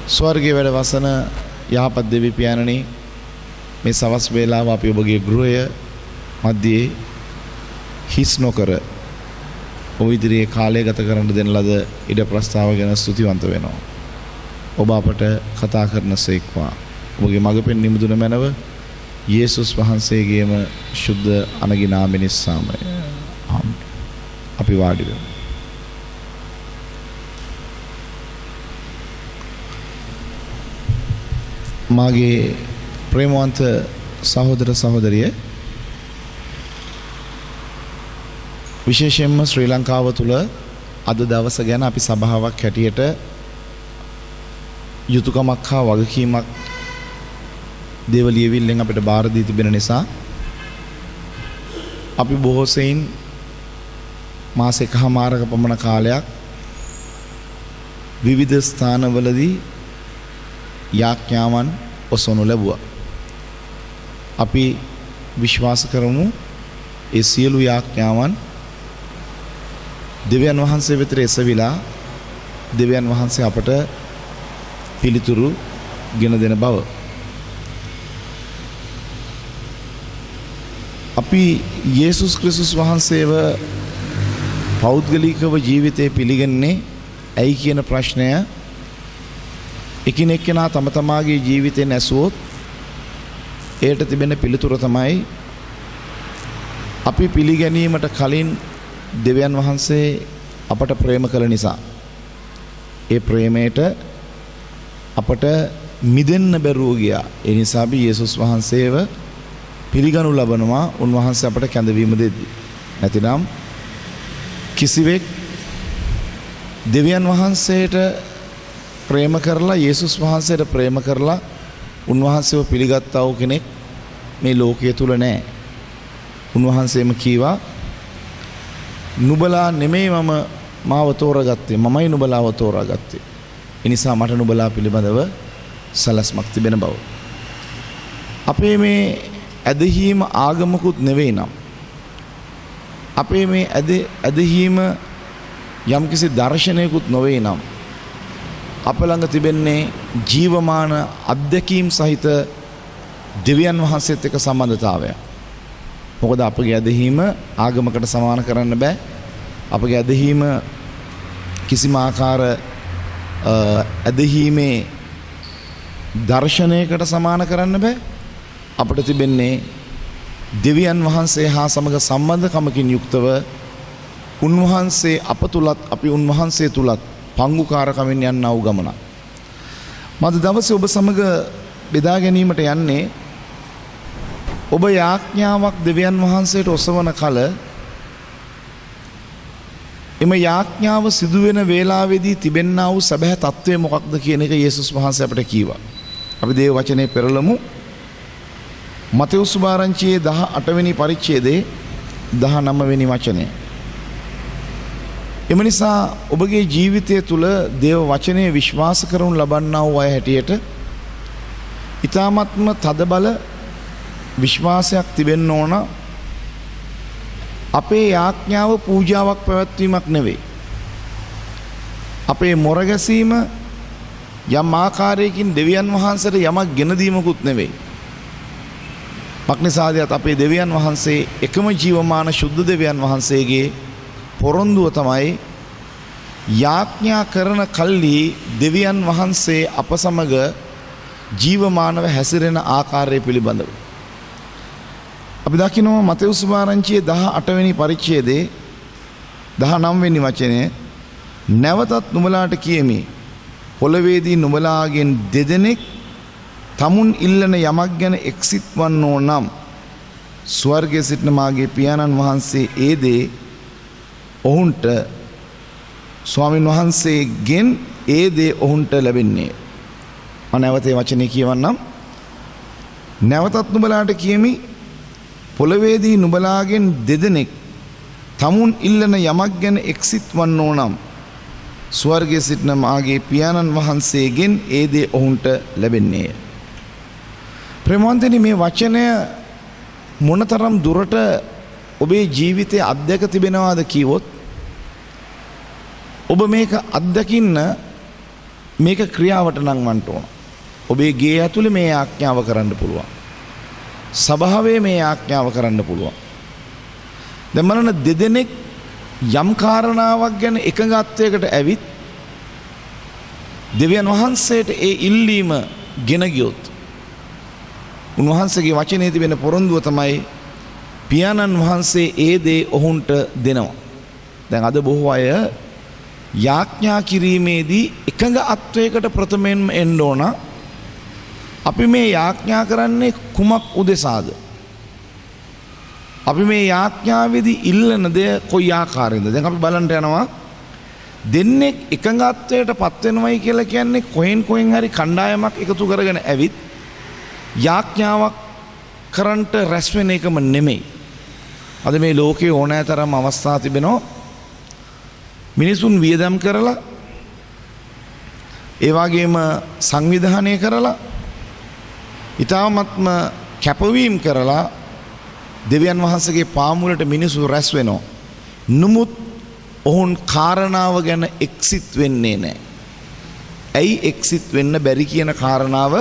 ස්වර්ගයේ වැඩ වසන යහපත් දෙවි පියාණනි, මේ සවස් වේලාව අපි ඔබගේ ගෘහය මැදේ හිස් නොකර ඔබ ඉදිරියේ කාලය ගත කරන්න දෙන ලද ඉඩ ප්‍රස්තාව ගැන ස්තුතිවන්ත වෙනවා. ඔබ අපට කතා කරන සේක්වා. ඔබගේ මඟ පෙන්වීම දුන මැනව යේසුස් වහන්සේගේම ශුද්ධ අනගි නාමයෙන් නිසාමය. ආමේන්. අපි වාඩි වෙමු. මාගේ ප්‍රේමවන්ත සහෝදර සහෝදරිය, විශේෂයෙන්ම ශ්‍රී ලංකාව තුළ අද දවස ගැන අපි සභාවක් හැටියට යුතුයකමක් හා වගකීමක් දේවලියවිල්ලෙන් අපිට බාර දී තිබෙන නිසා අපි බොහෝ සෙයින් මාස එකහමාරක පමණ කාලයක් විවිධ ස්ථානවලදී යාඥාවන් ඔසවනු ලැබුවා. අපි විශ්වාස කරමු ඒ සියලු යාඥාවන් දෙවියන් වහන්සේ වෙත එසවිලා දෙවියන් වහන්සේ අපට පිළිතුරු ගෙන දෙන බව. අපි යේසුස් ක්‍රිස්තුස් වහන්සේව පෞද්ගලිකව ජීවිතේ පිළිගන්නේ ඇයි කියන ප්‍රශ්නය එකිනෙකනා තම තමාගේ ජීවිතයෙන් ඇසුවොත් එයට තිබෙන පිළිතුර තමයි අපි පිළිගැනීමට කලින් දෙවියන් වහන්සේ අපට ප්‍රේම කළ නිසා. ඒ ප්‍රේමයට අපට මිදෙන්න බැරුව ගියා. ඒ නිසා අපි යේසුස් වහන්සේව පිළිගනු ලබනවා උන්වහන්සේ අපට කැඳවීම දෙද්දී. නැතිනම් කිසිවෙක් දෙවියන් වහන්සේට ප්‍රේම කරලා යේසුස් වහන්සේට ප්‍රේම කරලා උන්වහන්සේව පිළිගත්තා වූ කෙනෙක් මේ ලෝකයේ තුල නැහැ. උන්වහන්සේම කීවා නුඹලා නෙමෙයි මාව තෝරාගත්තේ, මමයි නුඹලාව තෝරාගත්තේ. ඒ නිසා මට නුඹලා පිළිබඳව සලස්මක් තිබෙන බව. අපේ මේ ඇදහිීම ආගමකුත් නෙවෙයි නම්, අපේ මේ ඇදහිීම යම්කිසි දර්ශනයකුත් නොවේ නම්, අප ළඟ තිබෙන්නේ ජීවමාන අත්දැකීම් සහිත දෙවියන් වහන්සේත් එක්ක සම්බන්ධතාවය. මොකද අපගේ ඇදහිීම ආගමකට සමාන කරන්න බෑ. අපගේ ඇදහිීම කිසිම ආකාර ඇදහිීමේ දර්ශනයකට සමාන කරන්න බෑ. අපට තිබෙන්නේ දෙවියන් වහන්සේ හා සමග සම්බන්ධකමකින් යුක්තව උන්වහන්සේ අප තුලත් අපි උන්වහන්සේ තුලත් පංගුකාරකමින් යන්නා වූ ගමන. මද දවසේ ඔබ සමග බෙදා ගැනීමට යන්නේ ඔබ යාඥාවක් දෙවියන් වහන්සේට ඔසවන කල එම යාඥාව සිදුවෙන වේලාවේදී තිබෙන්නා වූ සැබෑ తත්වය මොකක්ද කියන එක යේසුස් වහන්සේ අපට කීවා. අපි දේව වචනේ පෙරළමු. මතෙවුස් සුභාරංචියේ 18 වෙනි පරිච්ඡේදයේ 19 වෙනි වචනය. එම නිසා ඔබගේ ජීවිතය තුළ දේව වචනය විශ්වාස කරනු ලබන්නා වූ අය හැටියට ඊ타ත්ම තදබල විශ්වාසයක් තිබෙන්න ඕන. අපේ යාඥාව පූජාවක් පැවැත්වීමක් නෙවෙයි. අපේ මොරගැසීම යම් ආකාරයකින් දෙවියන් වහන්සේට යමක් ගෙන දීමකුත් නෙවෙයි. මක්නිසාදයට අපේ දෙවියන් වහන්සේ එකම ජීවමාන ශුද්ධ දෙවියන් වහන්සේගේ පොරොන්දුව තමයි යාඥා කරන කල්හි දෙවියන් වහන්සේ අප සමග ජීවමානව හැසිරෙන ආකාරය පිළිබඳව. අපි දකිනවා මතෙවුස් සුභාරංචියේ 18 වෙනි පරිච්ඡේදයේ 19 වෙනි වචනය. නැවතත් නුඹලාට කියමි, පොළවේදී නුඹලාගෙන් දෙදෙනෙක් තමුන් ඉල්ලන යමක් ගැන එක්සිත් වන්නෝ නම් ස්වර්ගයේ සිටින මාගේ පියාණන් වහන්සේ ඒ දේ ඔවුන්ට ස්වාමින් වහන්සේගෙන් ඒ දේ ඔවුන්ට ලැබෙන්නේ. මම නැවතේ වචනේ කියවන්නම්. නැවතත් නුඹලාට කියමි, පොළවේදී නුඹලාගෙන් දෙදෙනෙක් තමුන් ඉල්ලන යමක් ගැන එක්සිත් වන්නෝ නම් ස්වර්ගයේ සිටින මාගේ පියාණන් වහන්සේගෙන් ඒ දේ ඔවුන්ට ලැබෙන්නේය. ප්‍රේමවන්තනි, මේ වචනය මොනතරම් දුරට ඔබේ ජීවිතයේ අත්දැක තිබෙනවාද කිව්වොත් ඔබ මේක අත්දකින්න මේක ක්‍රියාවට නංවන්න ඕන. ඔබේ ගේ ඇතුලේ මේ ආඥාව කරන්න පුළුවන්. සභාවේ මේ ආඥාව කරන්න පුළුවන්. දැන් බලන්න දෙදෙනෙක් යම් කාරණාවක් ගැන එකඟත්වයකට ඇවිත් දෙවියන් වහන්සේට ඒ ඉල්ලීම ගෙන ගියොත් උන්වහන්සේගේ වචනේ තිබෙන පොරොන්දුව තමයි පියාණන් වහන්සේ ඒ දේ ඔවුන්ට දෙනවා. දැන් අද බොහෝ අය යාඥා කිරීමේදී එකඟ අත්වයකට ප්‍රථමයෙන්ම එන්න ඕන. අපි මේ යාඥා කරන්නේ කුමක් උදෙසාද? අපි මේ යාඥාවේදී ඉල්ලන දේ කොයි ආකාරයෙන්ද? දැන් අපි බලන්න යනවා දෙන්නේ එකඟත්වයට පත් වෙනවයි කියලා කියන්නේ කොහෙන් හරි කණ්ඩායමක් එකතු කරගෙන ඇවිත් යාඥාවක් කරන්ට රැස් වෙන එකම නෙමෙයි. අද මේ ලෝකේ ඕනෑතරම් අවස්ථා තිබෙනවා. මිනිසුන් වියදම් කරලා ඒ වගේම සංවිධානය කරලා ඊ타ත්ම කැපවීම කරලා දෙවියන් වහන්සේගේ පාමුලට මිනිසු රැස් වෙනවා. නමුත් ඔවුන් කාරණාව ගැන එක්සිට් වෙන්නේ නැහැ. ඇයි එක්සිට් වෙන්න බැරි කියන කාරණාව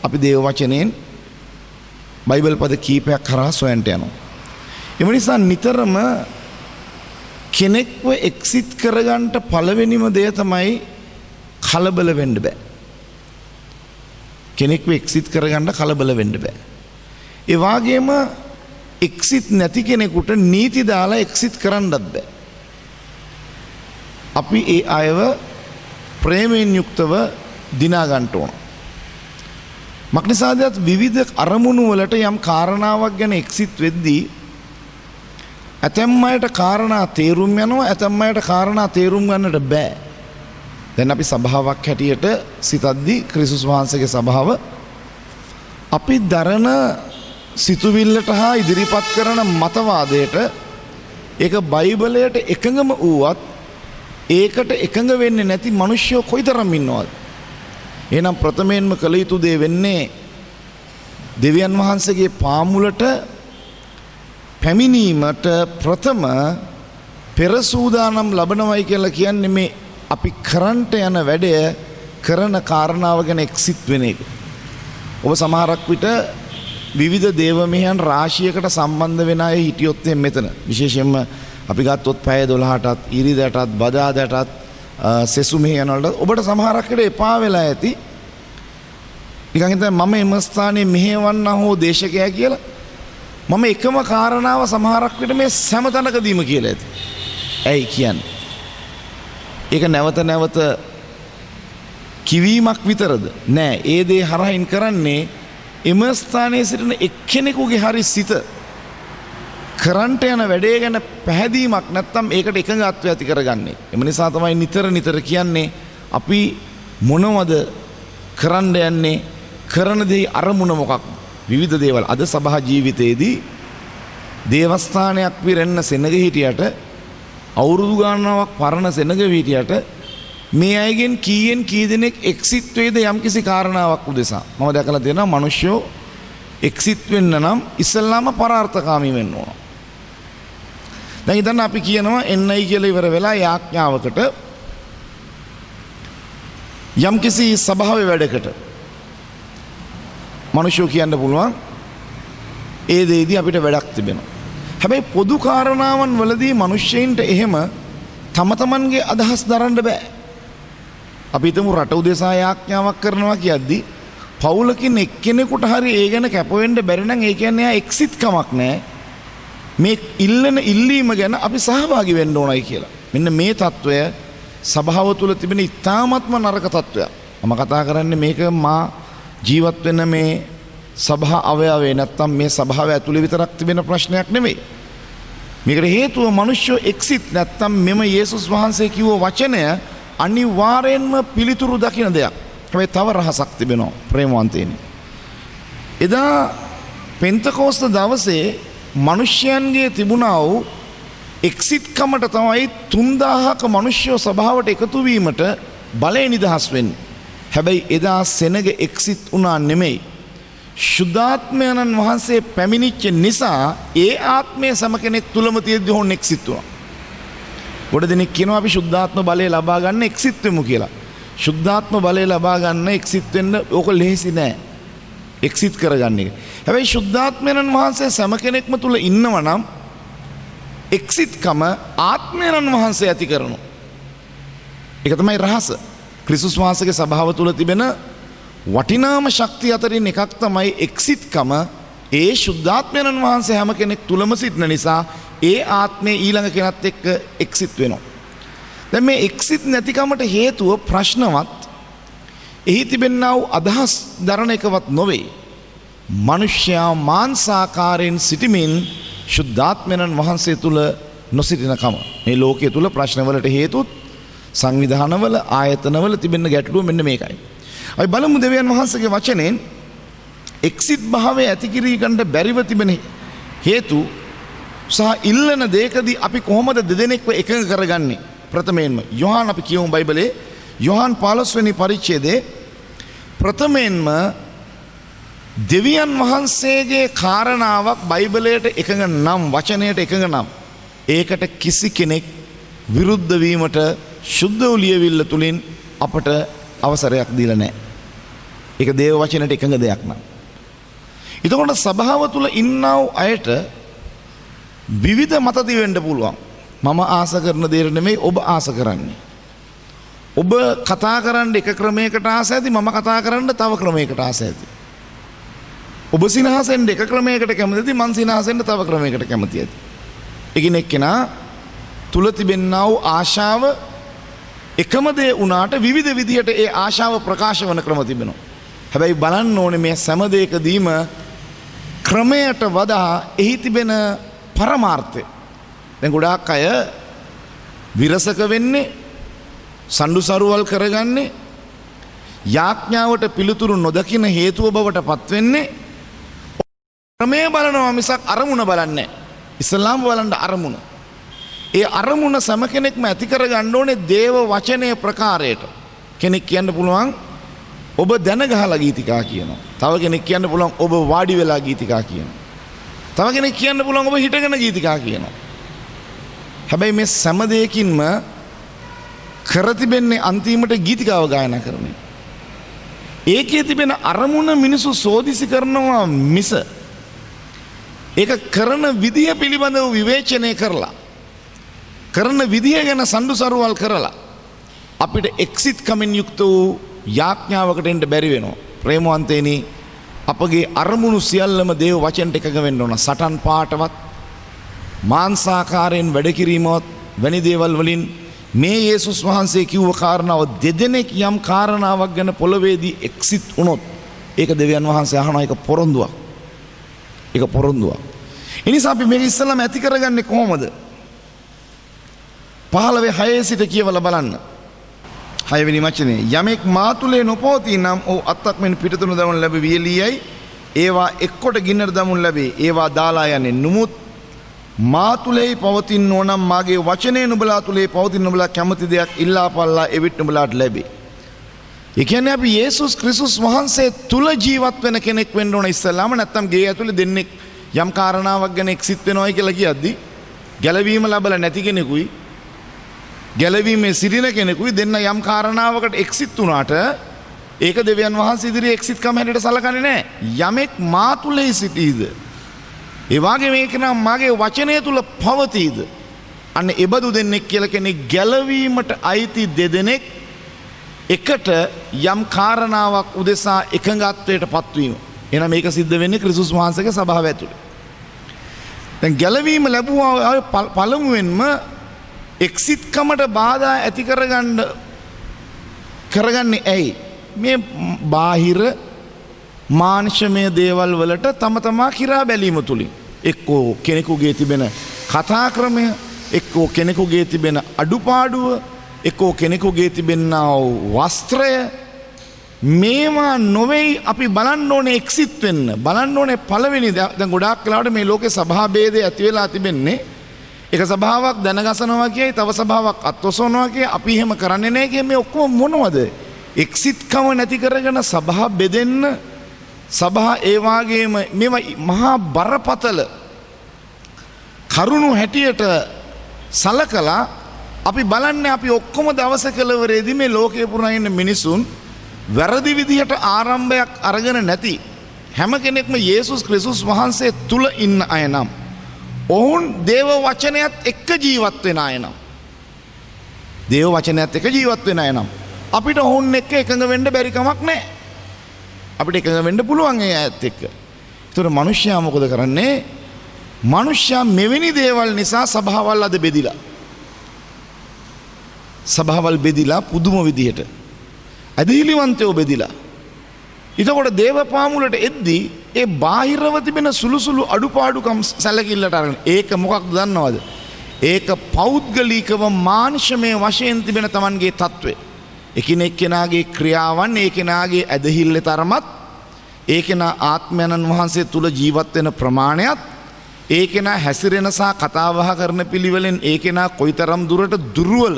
අපි දේව වචනයෙන් බයිබල් පද කීපයක් කරා සොයන්ට යනවා. එම නිසා නිතරම කෙනෙක්ව එක්සිට් කරගන්න පළවෙනිම දේ තමයි කලබල වෙන්න බෑ. කෙනෙක්ව එක්සිට් කරගන්න කලබල වෙන්න බෑ. ඒ වගේම එක්සිට් නැති කෙනෙකුට නීති දාලා එක්සිට් කරන්නත් බෑ. අපි ඒ අයව ප්‍රේමයෙන් යුක්තව දිනා ගන්න ඕන. මක්නිසාදත් විවිධ අරමුණු වලට යම් කාරණාවක් ගැන එක්සිට් වෙද්දී ඇතැම් අයට කාරණා තේරුම් යනවා, ඇතැම් අයට කාරණා තේරුම් ගන්නට බෑ. දැන් අපි සභාවක් හැටියට සිතද්දී ක්‍රිස්තුස් වහන්සේගේ සභාව අපි දරන සිතුවිල්ලට හා ඉදිරිපත් කරන මතවාදයට ඒක බයිබලයට එකඟම වුවත් ඒකට එකඟ වෙන්නේ නැති මිනිස්සු කොයිතරම් ඉන්නවද? එහෙනම් ප්‍රථමයෙන්ම කළ යුතු දේ වෙන්නේ දෙවියන් වහන්සේගේ පාමුලට පැමිණීමට ප්‍රථම පෙර සූදානම් ලබනවයි කියලා කියන්නේ මේ අපි කරන්ට යන වැඩය කරන කාරණාව ගැන එක්සිට් වෙන එක. ඔබ සමහරක් විට විවිධ දේව මෙහෙයන් රාශියකට සම්බන්ධ වෙන අය හිටියොත් මෙතන විශේෂයෙන්ම අපි ගත්තොත් පැය 12ටත් ඉරිදටත් බදාදටත් සෙසු මෙහෙයන් වලට ඔබට සමහරක් විට එපා වෙලා ඇති. නිකන් හිතන්න මම එම ස්ථානයේ මෙහෙවන්න හෝ දේශකයා කියලා මම එකම කාරණාව සමහරක් විට මේ සෑම තැනකදීම කියලා ඇති. ඇයි කියන්නේ? ඒක නැවත නැවත කිවීමක් විතරද? නෑ. ඒ දේ හරහින් කරන්නේ එම ස්ථානයේ සිටින එක්කෙනෙකුගේ හරි සිත කරන්ට යන වැඩේ ගැන පැහැදීමක් නැත්නම් ඒකට එකඟත්වය ඇති කරගන්නේ. එම නිසා තමයි නිතර කියන්නේ අපි මොනවද කරන්න යන්නේ, කරන දේ අරමුණ මොකක්ද? විවිධ දේවල්. අද සභා ජීවිතයේදී දේවස්ථානයක් පිරෙන්න සෙනග හිටියට අවුරුදු ගණනාවක් පරණ සෙනග හිටියට මේ අයගෙන් කීයෙන් කී දෙනෙක් එක්සිට් වේද යම්කිසි කාරණාවක් උදෙසා. මම දැකලා තියෙනවා මිනිස්සු එක්සිට් වෙන්න නම් ඉස්සල්ලාම පරාර්ථකාමී වෙන්න ඕන. දැන් ඉතින් අපි කියනවා එන්නයි කියලා ඉවර වෙලා යාඥාවකට යම්කිසි සභාවේ වැඩකට මිනිස්සු කියන්න පුළුවන් ඒ දෙයේදී අපිට වැඩක් තිබෙනවා. හැබැයි පොදු කාරණාවන් වලදී මිනිස්සෙයින්ට එහෙම තම තමන්ගේ අදහස් දරන්න බෑ. අපි හිතමු රට උදෙසා යාඥාවක් කරනවා කියද්දී පවුලකින් එක්කෙනෙකුට හරි ඒ ගැන කැප වෙන්න බැරි නම් ඒ කියන්නේ එයා එක්සිට් කමක් නැහැ. මේ ඉල්ලන ඉල්ලීම ගැන අපි සහභාගී වෙන්න ඕනයි කියලා. මෙන්න මේ తত্ত্বය සභාව තුළ තිබෙන ඉතාමත්ම නරක తত্ত্বයක්. මම කතා කරන්නේ මේක මා ජීවත් වෙන මේ සභා අවයවේ නැත්තම් මේ සභාව ඇතුළේ විතරක් තිබෙන ප්‍රශ්නයක් නෙමෙයි. මේකට හේතුව මිනිස්සු එක්සිට් නැත්තම් මෙම යේසුස් වහන්සේ කිව්ව වචනය අනිවාර්යෙන්ම පිළිතුරු දකින දෙයක්. හැබැයි තව රහසක් තිබෙනවා ප්‍රේමවන්තයනි. එදා පෙන්තකෝස්ත දවසේ මිනිස්යන්ගේ තිබුණා වූ එක්සිට් කමට තමයි 3000ක මිනිස්සු සභාවට එකතු වීමට බලය නිදහස් වෙන්නේ. හැබැයි එදා සෙනග එක්සිට් වුණා නෙමෙයි. ශුද්ධාත්මයන්න් වහන්සේ පැමිණිච්ච නිසා ඒ ආත්මය සම කෙනෙක් තුලම තියෙද්දි හොන් එක්සිට් වුණා. ගොඩ දෙනෙක් කියනවා අපි ශුද්ධාත්ම බලය ලබා ගන්න එක්සිට් වෙමු කියලා. ශුද්ධාත්ම බලය ලබා ගන්න එක්සිට් වෙන්න ඕක ලෙහෙසි නෑ. එක්සිට් කරගන්න එක. හැබැයි ශුද්ධාත්මයන් වහන්සේ සෑම කෙනෙක්ම තුල ඉන්නවා නම් එක්සිට්කම ආත්මයන් වහන්සේ ඇති කරනවා. ඒක තමයි රහස. ක්‍රිස්තුස් වහන්සේගේ සභාව තුල තිබෙන වටිනාම ශක්තිය අතරින් එකක් තමයි එක්සිට්කම. ඒ ශුද්ධාත්මයන් වහන්සේ හැම කෙනෙක් තුලම සිටින නිසා ඒ ආත්මය ඊළඟ කෙනත් එක්ක එක්සිට් වෙනවා. දැන් මේ එක්සිට් නැතිකමට හේතුව ප්‍රශ්නවත් එහි තිබෙනා වූ අදහස් දරන එකවත් නොවේ. මිනිස්යා මාංශාකාරයෙන් සිටමින් ශුද්ධාත්මයන් වහන්සේ තුල නොසිටිනකම. මේ ලෝකයේ තුල ප්‍රශ්නවලට හේතුත් සංවිධානවල ආයතනවල තිබෙන ගැටලුව මෙන්න මේකයි. අපි බලමු දෙවියන් වහන්සේගේ වචනෙන් එක්සිට් භාවය ඇති කිරී ගන්න බැරිව තිබෙන හේතු සහ ඉල්ලන දෙයකදී අපි කොහොමද දෙදෙනෙක්ව එකඟ කරගන්නේ? ප්‍රථමයෙන්ම යොහාන් අපි කියමු බයිබලයේ යොහාන් 15 වෙනි පරිච්ඡේදයේ ප්‍රථමයෙන්ම දෙවියන් වහන්සේගේ කාරණාවක් බයිබලයට එකඟ නම් වචනයට එකඟ නම් ඒකට කිසි කෙනෙක් විරුද්ධ වීමට ශුද්ධ වූ ලියවිල්ල තුලින් අපට අවසරයක් දීලා නැහැ. ඒක දේව වචනයට එකඟ දෙයක් නෑ. එතකොට සභාව තුල ඉන්නා වූ අයට විවිධ මත දිවෙන්න පුළුවන්. මම ආස කරන දේ නෙමෙයි ඔබ ආස කරන්නේ. ඔබ කතා කරන්න එක ක්‍රමයකට ආස ඇති, මම කතා කරන්න තව ක්‍රමයකට ආස ඇති. ඔබ සිනහසෙන් එක ක්‍රමයකට කැමති, මං සිනහසෙන් තව ක්‍රමයකට කැමති ඇති. එකිනෙක කෙනා තුල තිබෙනා වූ ආශාව එකම දේ වුණාට විවිධ විදිහට ඒ ආශාව ප්‍රකාශ වන ක්‍රම තිබෙනවා. හැබැයි බලන්න ඕනේ මේ සෑම දෙයකදීම ක්‍රමයට වඩා එහි තිබෙන පරමාර්ථය. දැන් ගොඩාක් අය විරසක වෙන්නේ, සඬුසරුවල් කරගන්නේ, යාඥාවට පිළිතුරු නොදකින හේතුව බවට පත් වෙන්නේ ක්‍රමය බලනවා මිසක් අරමුණ බලන්නේ නැහැ. ඉස්ලාම් බලන්න අරමුණ. ඒ අරමුණ සම කෙනෙක්ම ඇති කරගන්න ඕනේ දේව වචනයේ ප්‍රකාරයට. කෙනෙක් කියන්න පුළුවන් ඔබ දැන ගහලා ගීතිකා කියනවා. තව කෙනෙක් කියන්න පුළුවන් ඔබ වාඩි වෙලා ගීතිකා කියනවා. තව කෙනෙක් කියන්න පුළුවන් ඔබ හිටගෙන ගීතිකා කියනවා. හැබැයි මේ සෑම දෙයකින්ම කර තිබෙන්නේ අන්තිමට ගීතිකාව ගායනා කරන එක. ඒකේ තිබෙන අරමුණ මිනිසු සෝදිසි කරනවා මිස ඒක කරන විදිය පිළිබඳව විවේචනය කරලා, කරන විදිය ගැන සඬුසරුවල් කරලා අපිට එක්සිට් කමින් යුක්ත වූ යාඥාවකට එන්න බැරි වෙනවා. ප්‍රේමවන්තේනි, අපගේ අරමුණු සියල්ලම දේව වචනට එකඟ වෙන්න ඕන. සටන් පාටවත් මාංශාකාරයෙන් වැඩ කිරීමවත් වැනි දේවල් වලින් මේ යේසුස් වහන්සේ කිව්ව කාරණාව දෙදෙනෙක් යම් කාරණාවක් ගැන පොළවේදී එක්සිට් වුණොත් ඒක දෙවියන් වහන්සේ අහනවා. ඒක පොරොන්දුවක්. ඒක පොරොන්දුවක්. ඒ නිසා අපි මේක ඉස්සෙල්ලාම ඇති කරගන්නේ කොහොමද? 15:6 සිට කියවලා බලන්න. 6 වෙනි වචනේ යමෙක් මාතුලේ නොපෝතී නම් ඔහු අත්තක් මෙන් පිටතුණු දමන ලැබ වියලියයි ඒවා එක්කොට ගින්නට දමුන් ලැබේ. ඒවා දාලා යන්නේ නුමුත් මාතුලේ පවතින ඕනම් මාගේ වචනේ නුඹලා තුලේ පවතින නුඹලා කැමති දෙයක් ඉල්ලාපල්ලා එවිට නුඹලාට ලැබේ. ඒ කියන්නේ අපි යේසුස් ක්‍රිස්තුස් වහන්සේ තුල ජීවත් වෙන කෙනෙක් වෙන්න ඕන ඉස්සෙල්ලාම. නැත්තම් ගේ ඇතුලේ දෙන්නෙක් යම් කාරණාවක් ගැන එක්සිට් වෙනවයි කියලා කියද්දි ගැලවීම ලැබලා නැති කෙනෙකුයි ගැලවීමේ සිටින කෙනෙකුයි දෙන්න යම් කාරණාවකට එක්සිට් වුණාට ඒක දෙවියන් වහන්සේ ඉදිරියේ එක්සිට් කම හැටියට සලකන්නේ නැහැ. යමෙක් මා තුලේ සිටීද ඒ වගේ මේක නම් මාගේ වචනය තුල පවතීද අන්න එබඳු දෙන්නෙක් කියලා කෙනෙක් ගැලවීමට අයිති දෙදෙනෙක් එකට යම් කාරණාවක් උදෙසා එකඟත්වයට පත්වීම. එහෙනම් මේක සිද්ධ වෙන්නේ ක්‍රිස්තුස් වහන්සේගේ සභාව ඇතුළේ. දැන් ගැලවීම ලැබුවා පළමුවෙන්ම එක්සිට් කමට බාධා ඇති කරගන්නේ ඇයි? මේ බාහිර මානුෂමය දේවල් වලට තම තමා කිරා බැලීම තුලින්. එක්කෝ කෙනෙකුගේ තිබෙන කතා ක්‍රමය, එක්කෝ කෙනෙකුගේ තිබෙන අඩුපාඩුව, එක්කෝ කෙනෙකුගේ තිබෙනා වස්ත්‍රය, මේවා නොවේයි අපි බලන්න ඕනේ එක්සිට් වෙන්න. බලන්න ඕනේ පළවෙනි දැන් ගොඩාක් වෙලාවට මේ ලෝකේ සභා ભેදය ඇති වෙලා තිබෙන්නේ එක සභාවක් දැනගසනවා කියයි තව සභාවක් අත්වසවනවා කියයි. අපි එහෙම කරන්නේ නැහැ කිය මේ ඔක්කොම මොනවද? එක්සිට් කම නැති කරගෙන සභා බෙදෙන්න, සභා ඒ වාගේම මේවා මහා බරපතල කරුණු හැටියට සලකලා අපි බලන්නේ අපි ඔක්කොම දවස කෙලවරේදී මේ ලෝකේ පුරා ඉන්න මිනිසුන් වැරදි විදිහට ආරම්භයක් අරගෙන නැති හැම කෙනෙක්ම යේසුස් ක්‍රිස්තුස් වහන්සේ තුල ඉන්න අය නම් ඔවුන් දේව වචනයත් එක්ක ජීවත් වෙන අය නම් දේව වචනයත් එක්ක ජීවත් වෙන අය නම් අපිට ඔවුන් එක්ක එකඟ වෙන්න බැරි කමක් නැහැ. අපිට එකඟ වෙන්න පුළුවන් ඒ අයත් එක්ක. ඒතර මිනිස්සයා මොකද කරන්නේ? මිනිස්සයා මෙවැනි දේවල් නිසා සභාවල් අද බෙදිලා. සභාවල් බෙදිලා පුදුම විදිහට. අධිලිවන්තයෝ බෙදිලා. එතකොට දේවපාමුලට එද්දී ඒ බාහිරව තිබෙන සුළු අඩුපාඩුකම් සැලකිල්ලට අරගෙන ඒක මොකක්ද දන්නවද? ඒක පෞද්ගලිකව මානුෂමය වශයෙන් තිබෙන Tamanගේ తත්වය. එකිනෙක කෙනාගේ ක්‍රියාවන් ඒ කෙනාගේ ඇදහිල්ලේ තරමත් ඒ කෙනා ආත්මයන්න් වහන්සේ තුල ජීවත් වෙන ප්‍රමාණයත් ඒ කෙනා හැසිරෙන සහ කතා බහ කරන පිළිවෙලෙන් ඒ කෙනා කොයිතරම් දුරට දුර්වල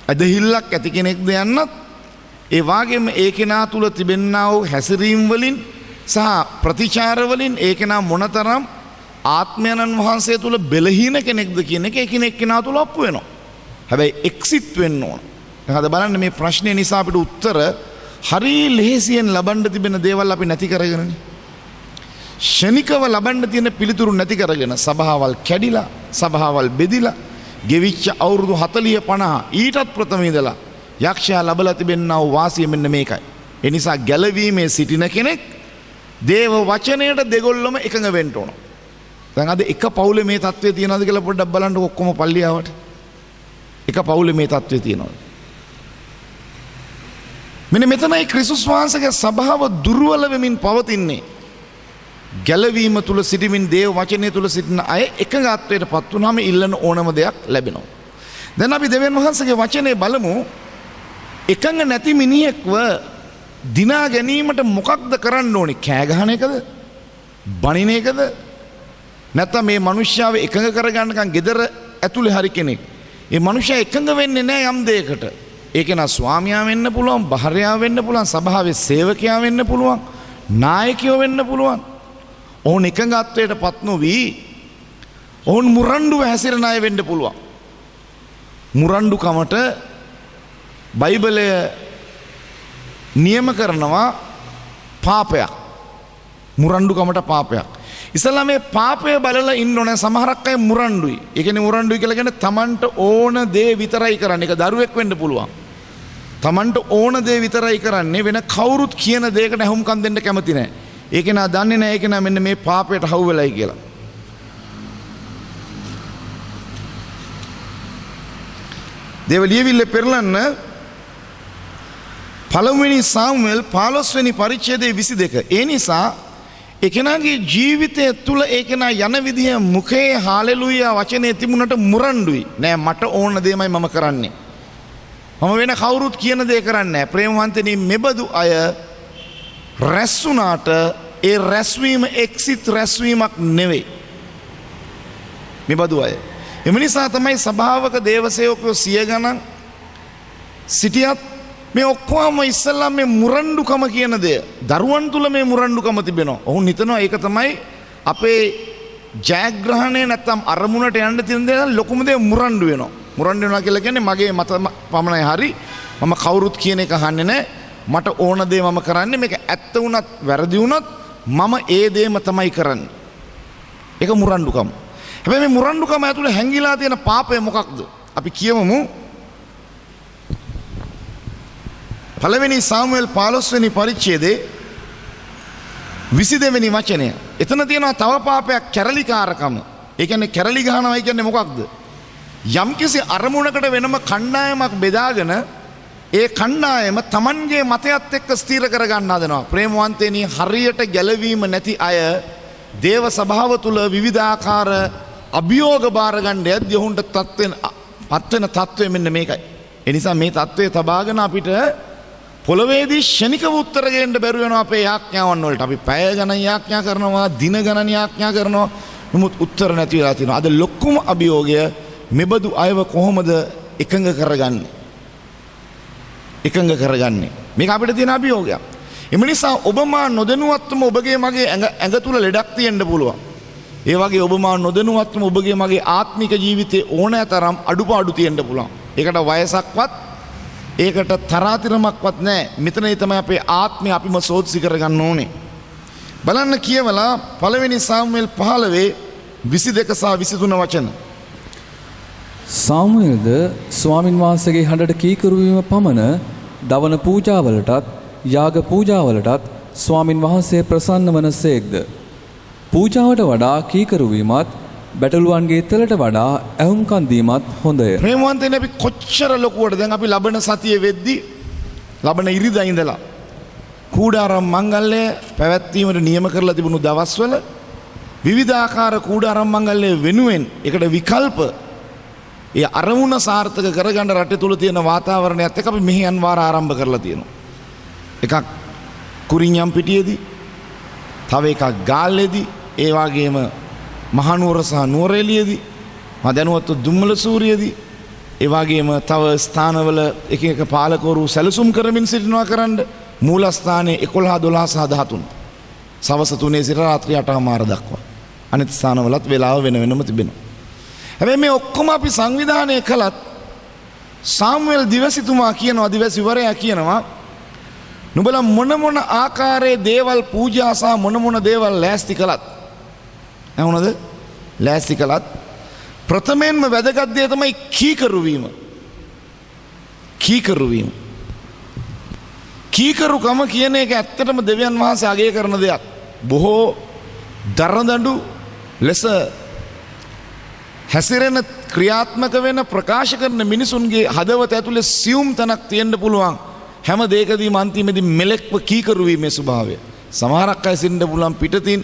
ඇදහිල්ලක් ඇති කෙනෙක්ද යන්නත් ඒ වගේම ඒ කෙනා තුල තිබෙනා වූ හැසිරීම් වලින් සහ ප්‍රතිචාර වලින් ඒ කෙනා මොනතරම් ආත්මයන්න් වහන්සේ තුල බෙලහීන කෙනෙක්ද කියන එක එකිනෙක කෙනා තුල ඔප්පු වෙනවා. හැබැයි එක්සිට් වෙන්න ඕන. දැන් බලන්න මේ ප්‍රශ්නේ නිසා අපිට උත්තර හරි ලෙහෙසියෙන් ලබන්න තිබෙන දේවල් අපි නැති කරගෙනනේ. ෂණිකව ලබන්න තියෙන පිළිතුරු නැති කරගෙන සභාවල් කැඩිලා, සභාවල් බෙදිලා, ගෙවිච්ච අවුරුදු 40 50 ඊටත් ප්‍රථම ඉඳලා යක්ෂයා ලබලා තිබෙනා වූ වාසිය මෙන්න මේකයි. ඒ නිසා ගැලවීමේ සිටින කෙනෙක් දේව වචනයට දෙගොල්ලම එකඟ වෙන්න ඕන. දැන් අද එක පවුලේ මේ தත්ත්වය තියනවාද කියලා පොඩ්ඩක් බලන්න ඔක්කොම පල්ලියාවට. එක පවුලේ මේ தත්ත්වය තියනවාද? මෙන්න මෙතනයි ක්‍රිස්තුස් වහන්සේගේ සභාව දුර්වල වෙමින් පවතින්නේ. ගැලවීම තුල සිටමින් දේව වචනය තුල සිටින අය එකඟත්වයට පත් වුනහම ඉල්ලන ඕනම දෙයක් ලැබෙනවා. දැන් අපි දෙවියන් වහන්සේගේ වචනේ බලමු. එකඟ නැති මිනිහෙක්ව දිනා ගැනීමට මොකක්ද කරන්න ඕනේ? කෑ ගහන එකද? බනින එකද? නැත්නම් මේ මිනිස්යාව එකඟ කරගන්නකම් gedara ඇතුලේ හරි කෙනෙක්. මේ මිනිස්යා එකඟ වෙන්නේ නැහැ යම් දෙයකට. ඒක නා ස්වාමියා වෙන්න පුළුවන්, භාර්යාව වෙන්න පුළුවන්, සභාවේ සේවකයා වෙන්න පුළුවන්, නායකයෝ වෙන්න පුළුවන්. ඔවුන් එකඟත්වයට පත් නොවි ඔවුන් මුරණ්ඩුව හැසිරෙන අය වෙන්න පුළුවන්. මුරණ්ඩුකමට බයිබලය නියම කරනවා පාපයක්. මුරණ්ඩුකමට පාපයක්. ඉස්සලා මේ පාපය බලලා ඉන්න ඕනේ. සමහරක් අය මුරණ්ඩුයි. ඒ කියන්නේ මුරණ්ඩුයි කියලා කියන්නේ Tamanට ඕන දේ විතරයි කරන්නේ. ඒක දරුවෙක් වෙන්න පුළුවන්. Tamanට ඕන දේ විතරයි කරන්නේ. වෙන කවුරුත් කියන දෙයකට අහුම්කම් දෙන්න කැමති නැහැ. ඒක නා දන්නේ නැහැ. ඒක නා මෙන්න මේ පාපයට හවු වෙලයි කියලා. දේවලියවිල්ල පෙරලන්න පළමුවෙනි සාමුවෙල් 15 වෙනි පරිච්ඡේදයේ 22. ඒ නිසා එකනාගේ ජීවිතය තුල ඒකනා යන විදිහ මුඛේ හාලෙලූයා වචනේ තිබුණට මුරණ්ඩුයි. නෑ මට ඕන දෙයමයි මම කරන්නේ. මම වෙන කවුරුත් කියන දේ කරන්නේ නෑ. ප්‍රේමවන්තනි මෙබඳු අය රැස් වුණාට ඒ රැස්වීම එක්සිත් රැස්වීමක් නෙවෙයි. මෙබඳු අය. එම නිසා තමයි සභාවක දේවසේවකයෝ 100 ගණන් සිටියත් මේ ඔක්කොම ඉස්සල්ලා මේ මුරණ්ඩුකම කියන දේ දරුවන් තුල මේ මුරණ්ඩුකම තිබෙනවා. ඔවුන් හිතනවා ඒක තමයි අපේ ජයග්‍රහණය නැත්තම් අරමුණට යන්න තියෙන දේ ලොකුම දේ මුරණ්ඩු වෙනවා. මුරණ්ඩු වෙනවා කියලා කියන්නේ මගේ මත පමණයි හරි. මම කවුරුත් කියන එක අහන්නේ නැහැ. මට ඕන දේ මම කරන්නේ. මේක ඇත්ත වුණත් වැරදි වුණත් මම ඒ දේම තමයි කරන්නේ. ඒක මුරණ්ඩුකම. හැබැයි මේ මුරණ්ඩුකම ඇතුලේ හැංගිලා තියෙන පාපය මොකක්ද? අපි කියමු පළවෙනි සාමුවෙල් 15 වෙනි පරිච්ඡේදයේ 22 වෙනි වචනය. එතන තියෙනවා තව පාපයක් කැරලිකාරකම. ඒ කියන්නේ කැරලි ගහනවා කියන්නේ මොකක්ද? යම්කිසි අරමුණකට වෙනම කණ්ඩායමක් බෙදාගෙන ඒ කණ්ඩායම Tamanගේ මතයත් එක්ක ස්ථිර කරගන්න හදනවා. ප්‍රේමවන්තේනි හරියට ගැලවීම නැති අය දේව සභාව තුල විවිධාකාර අභියෝග බාර ගන්න යද්දී ඔවුන්ට පත් වෙන තත්ත්වය මෙන්න මේකයි. ඒ නිසා මේ තත්ත්වය තබාගෙන අපිට පොළවේදී ෂණිකව උත්තර දෙන්න බැරුව වෙනවා අපේ යාඥාවන් වලට. අපි පැය ගණන් යාඥා කරනවා, දින ගණන් යාඥා කරනවා. නමුත් උත්තර නැති වෙලා තියෙනවා. අද ලොකුම අභියෝගය මෙබඳු අයව කොහොමද එකඟ කරගන්නේ? එකඟ කරගන්නේ. මේක අපිට තියෙන අභියෝගයක්. එම නිසා ඔබ මා නොදැනුවත්වම ඔබගේ මගේ ඇඟ තුල ලෙඩක් තියෙන්න පුළුවන්. ඒ වගේ ඔබ මා නොදැනුවත්වම ඔබගේ මගේ ආත්මික ජීවිතේ ඕනෑ තරම් අඩුපාඩු තියෙන්න පුළුවන්. ඒකට වයසක්වත් ඒකට තරාතිරමක්වත් නැහැ. මෙතනයි තමයි අපේ ආත්මය අපිම සෝත්සි කරගන්න ඕනේ. බලන්න කියවලා පළවෙනි සාමුවෙල් 15:22 සහ 23 වචන. සාමුවෙල්ද ස්වාමින් වහන්සේගේ හඬට කීකරු වීම පමණ දවන පූජාවලටත් යාග පූජාවලටත් ස්වාමින් වහන්සේ ප්‍රසන්න වනසේක්ද. පූජාවට වඩා කීකරු වීමත් බැටළුවන්ගේ තලට වඩා ඇහුම්කන් දීමත් හොඳය. ප්‍රේමවන්තයනි, අපි කොච්චර ලොකුවට දැන් අපි ලබන සතියේ වෙද්දි ලබන ඉරිදා ඉඳලා කූඩාරම් මංගල්‍ය පැවැත්වීමට නියම කරලා තිබුණු දවස්වල විවිධාකාර කූඩාරම් මංගල්‍ය වෙනුවෙන් එකට විකල්ප ඒ අරමුණ සාර්ථක කරගන්න රටේ තුල තියෙන වාතාවරණයත් එක්ක අපි මෙහෙයන් වාර ආරම්භ කරලා තියෙනවා. එකක් කුරින්යම් පිටියේදී, තව එකක් ගාල්ලේදී, ඒ වගේම මහනුවර සහ නුවරඑළියේදී, මා දැනුවත්ව දුම්මල සූරියේදී, ඒ වගේම තව ස්ථානවල එක එක පාලකවරු සැලසුම් කරමින් සිටිනවා කරන්න මූලස්ථානයේ 11 12 සහ 13 සවස් 3 සිට රාත්‍රී 8:00 දක්වා. අනිත් ස්ථානවලත් වේලාව වෙන වෙනම තිබෙනවා. හැබැයි මේ ඔක්කොම අපි සංවිධානය කළත් සාමුවෙල් දිවසිතුමා කියනවා, දිවසිවරයා කියනවා, නුඹලා මොන ආකාරයේ දේවල් පූජා සහ මොන දේවල් ලෑස්ති කළත්, ඇහුණද? ලෑස්ති කළත් ප්‍රථමයෙන්ම වැදගත් දේ තමයි කීකරු වීම. කීකරු වීම. කීකරුකම කියන එක ඇත්තටම දෙවියන් වහන්සේ අගය කරන දෙයක්. බොහෝ දරදඬු ලෙස හැසිරෙන, ක්‍රියාත්මක වෙන, ප්‍රකාශ කරන මිනිසුන්ගේ හදවත ඇතුලේ සියුම් තැනක් තියෙන්න පුළුවන්. හැම දෙයකදීම අන්තිමේදී මෙලෙක්ව කීකරු වීමේ ස්වභාවය. සමහරක් අය සින්න පුළුවන් පිටතින්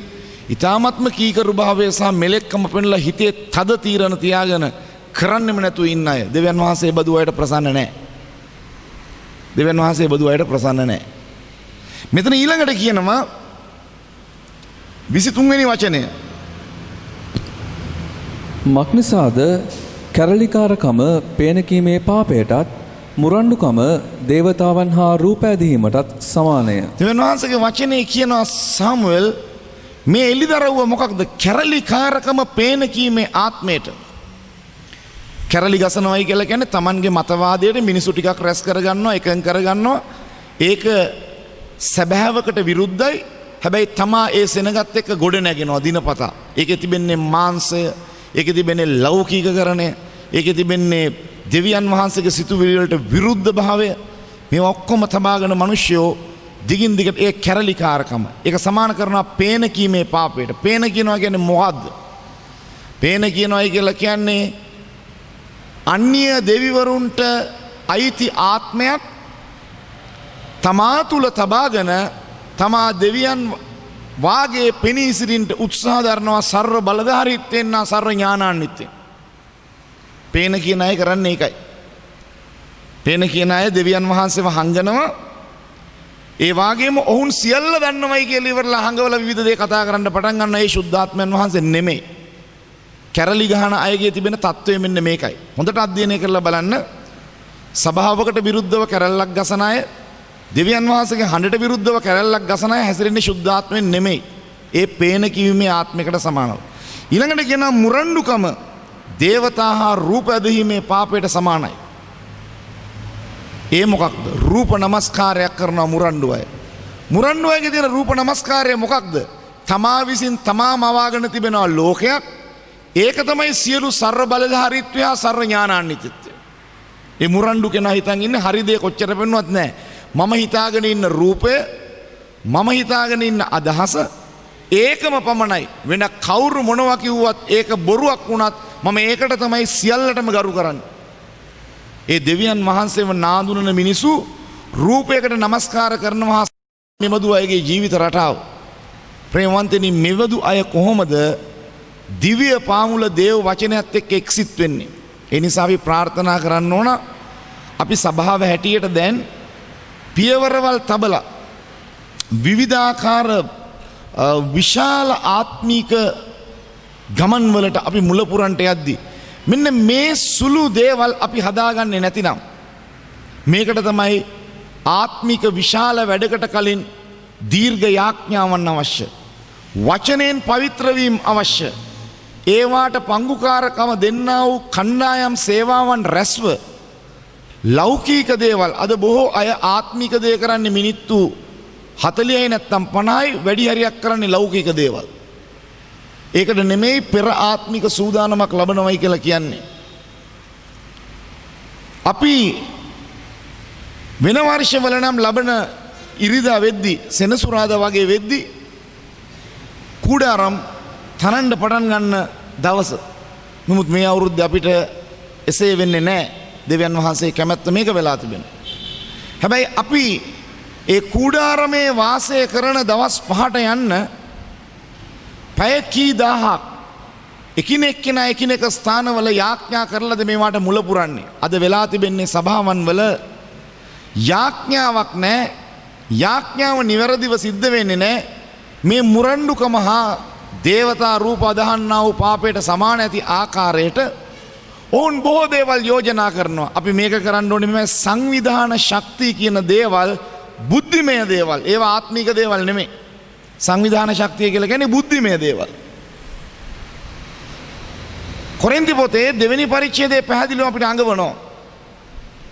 ඊ타ත්ම කීකරු භාවය සහ මෙලෙක්කම පෙන්ලා හිතේ තද තීරණ තියාගෙන කරන්නෙම නැතුව ඉන්න අය. දෙවියන් වහන්සේ බදු අයට ප්‍රසන්න නැහැ. දෙවියන් වහන්සේ බදු අයට ප්‍රසන්න නැහැ. මෙතන ඊළඟට කියනවා 23 වෙනි වචනය. මක්නිසාද කැරලිකාරකම පේනකීමේ පාපයටත් මුරණ්ඩුකම දේවතාවන් හා රූප ඇදීමටත් සමානය. දෙවියන් වහන්සේගේ වචනේ කියනවා සාමුවෙල් මේ එළිදරව්ව මොකක්ද? කැරලිකාරකම පේනකීමේ ආත්මයට. කැරලි ගසනවයි කියලා කියන්නේ Tamanගේ මතවාදයට මිනිසු ටිකක් රැස් කරගන්නවා, එකඟ කරගන්නවා. ඒක සැබෑවකට විරුද්ධයි. හැබැයි තමා ඒ සෙනගත් එක්ක ගොඩ නැගෙනවා දිනපතා. ඒකේ තිබෙන්නේ මාංශය, ඒකේ තිබෙන්නේ ලෞකිකකරණය, ඒකේ තිබෙන්නේ දෙවියන් වහන්සේගේ සිතුවිලි වලට විරුද්ධ භාවය. මේ ඔක්කොම තබාගෙන මිනිස්සුયો දිගින් දිගට ඒ කැරලිකාරකම ඒක සමාන කරනවා පේන කීමේ පාපයට. පේන කියනවා කියන්නේ මොකද්ද? පේන කියනවායි කියලා කියන්නේ අන්‍ය දෙවිවරුන්ට අයිති ආත්මයක් තමා තුල තබාගෙන තමා දෙවියන් වාගේ පෙනී සිටින්නට උත්සාහ දරනවා සර්ව බලධාරීත්වයෙන් නා සර්ව ඥානාන්විතයෙන්. පේන කියන අය කරන්නේ ඒකයි. පේන කියන අය දෙවියන් වහන්සේව හංගනවා. ඒ වගේම ඔවුන් සියල්ල දන්නවයි කියලා ඉවරලා හංගවල විවිධ දේ කතා කරන්න පටන් ගන්න ඒ සුද්ධාත්මයන් වහන්සේ නෙමෙයි. කැරලි ගහන අයගේ තිබෙන තත්ත්වය මෙන්න මේකයි. හොඳට අධ්‍යයනය කරලා බලන්න. සභාවකට විරුද්ධව කැරල්ලක් ගසන අය, දෙවියන් වහන්සේගේ හඬට විරුද්ධව කැරල්ලක් ගසන අය හැසිරෙන්නේ සුද්ධාත්මයෙන් නෙමෙයි. ඒ පේන කිවීමේ ආත්මයකට සමානව. ඊළඟට කියනවා මුරණ්ඩුකම දේවතා හා රූප ඇදහිීමේ පාපයට සමානයි. ඒ මොකක්ද? රූප නමස්කාරයක් කරනවා මුරණ්ඩු අය. මුරණ්ඩු අයගේ තියෙන රූප නමස්කාරය මොකක්ද? තමා විසින් තමා මවාගෙන තිබෙනවා ලෝකයක්. ඒක තමයි සියලු සර්ව බලධාරීත්වය හා සර්ව ඥානාන්විතත්වය. ඒ මුරණ්ඩු කෙනා හිතන් ඉන්නේ හරි දේ කොච්චර පෙන්වුවත් නැහැ. මම හිතාගෙන ඉන්න රූපය, මම හිතාගෙන ඉන්න අදහස ඒකම පමණයි. වෙන කවුරු මොනවා කිව්වත් ඒක බොරුවක් වුණත් මම ඒකට තමයි සියල්ලටම ගරු කරන්නේ. ඒ දෙවියන් වහන්සේව නාඳුනන මිනිසු රූපයකට නමස්කාර කරනවා. මෙබඳු අයගේ ජීවිත රටාව. ප්‍රේමවන්තනි, මෙබඳු අය කොහොමද දිව්‍ය පාමුල දේව වචනයත් එක්ක එක්සිත් වෙන්නේ? ඒ නිසා අපි ප්‍රාර්ථනා කරන්න ඕන අපි සභාව හැටියට දැන් පියවරවල් තබලා විවිධාකාර විශාල ආත්මික ගමන් වලට අපි මුල පුරන්ට යද්දී මෙන්න මේ සුළු දේවල් අපි හදාගන්නේ නැතිනම් මේකට තමයි ආත්මික විශාල වැඩකට කලින් දීර්ඝ යාඥාවන් අවශ්‍ය. වචනයෙන් පවිත්‍ර වීම අවශ්‍ය. ඒවාට පංගුකාරකම දෙන්නා වූ කණ්ඩායම් සේවාවන් රැස්ව ලෞකීක දේවල් අද බොහෝ අය ආත්මික දේ කරන්නේ මිනිත්තු 40යි නැත්තම් 50යි වැඩි හරියක් කරන්නේ ලෞකික දේවල්. ඒකට නෙමෙයි පෙර ආත්මික සූදානමක් ලබනවයි කියලා කියන්නේ. අපි වෙන වර්ෂවල නම් ලබන ඉරිදා වෙද්දි සෙනසුරාදා වගේ වෙද්දි කුඩාරම් තනන්න පටන් ගන්න දවස. නමුත් මේ අවුරුද්දේ අපිට එසේ වෙන්නේ නැහැ. දෙවියන් වහන්සේ කැමැත්ත මේක වෙලා තිබෙනවා. හැබැයි අපි ඒ කුඩාරමේ වාසය කරන දවස් 5ට යන්න පැය කී දහහක් එකිනෙක කෙනා එකිනෙක ස්ථානවල යාඥා කරලාද මේවට මුල පුරන්නේ. අද වෙලා තිබෙන්නේ සභාවන් වල යාඥාවක් නැහැ. යාඥාව නිවැරදිව සිද්ධ වෙන්නේ නැහැ. මේ මුරණ්ඩුකම හා දේවතා රූප අදහන්නා වූ පාපයට සමාන ඇති ආකාරයට ඔවුන් බොහෝ දේවල් යෝජනා කරනවා. අපි මේක කරන්න ඕනේ මේ සංවිධාන ශක්තිය කියන දේවල් බුද්ධිමය දේවල්. ඒවා ආත්මික දේවල් නෙමෙයි. සංවිධාන ශක්තිය කියලා කියන්නේ බුද්ධිමය දේවල්. කොරින්ති පොතේ දෙවෙනි පරිච්ඡේදයේ පැහැදිලිව අපිට අඟවනවා.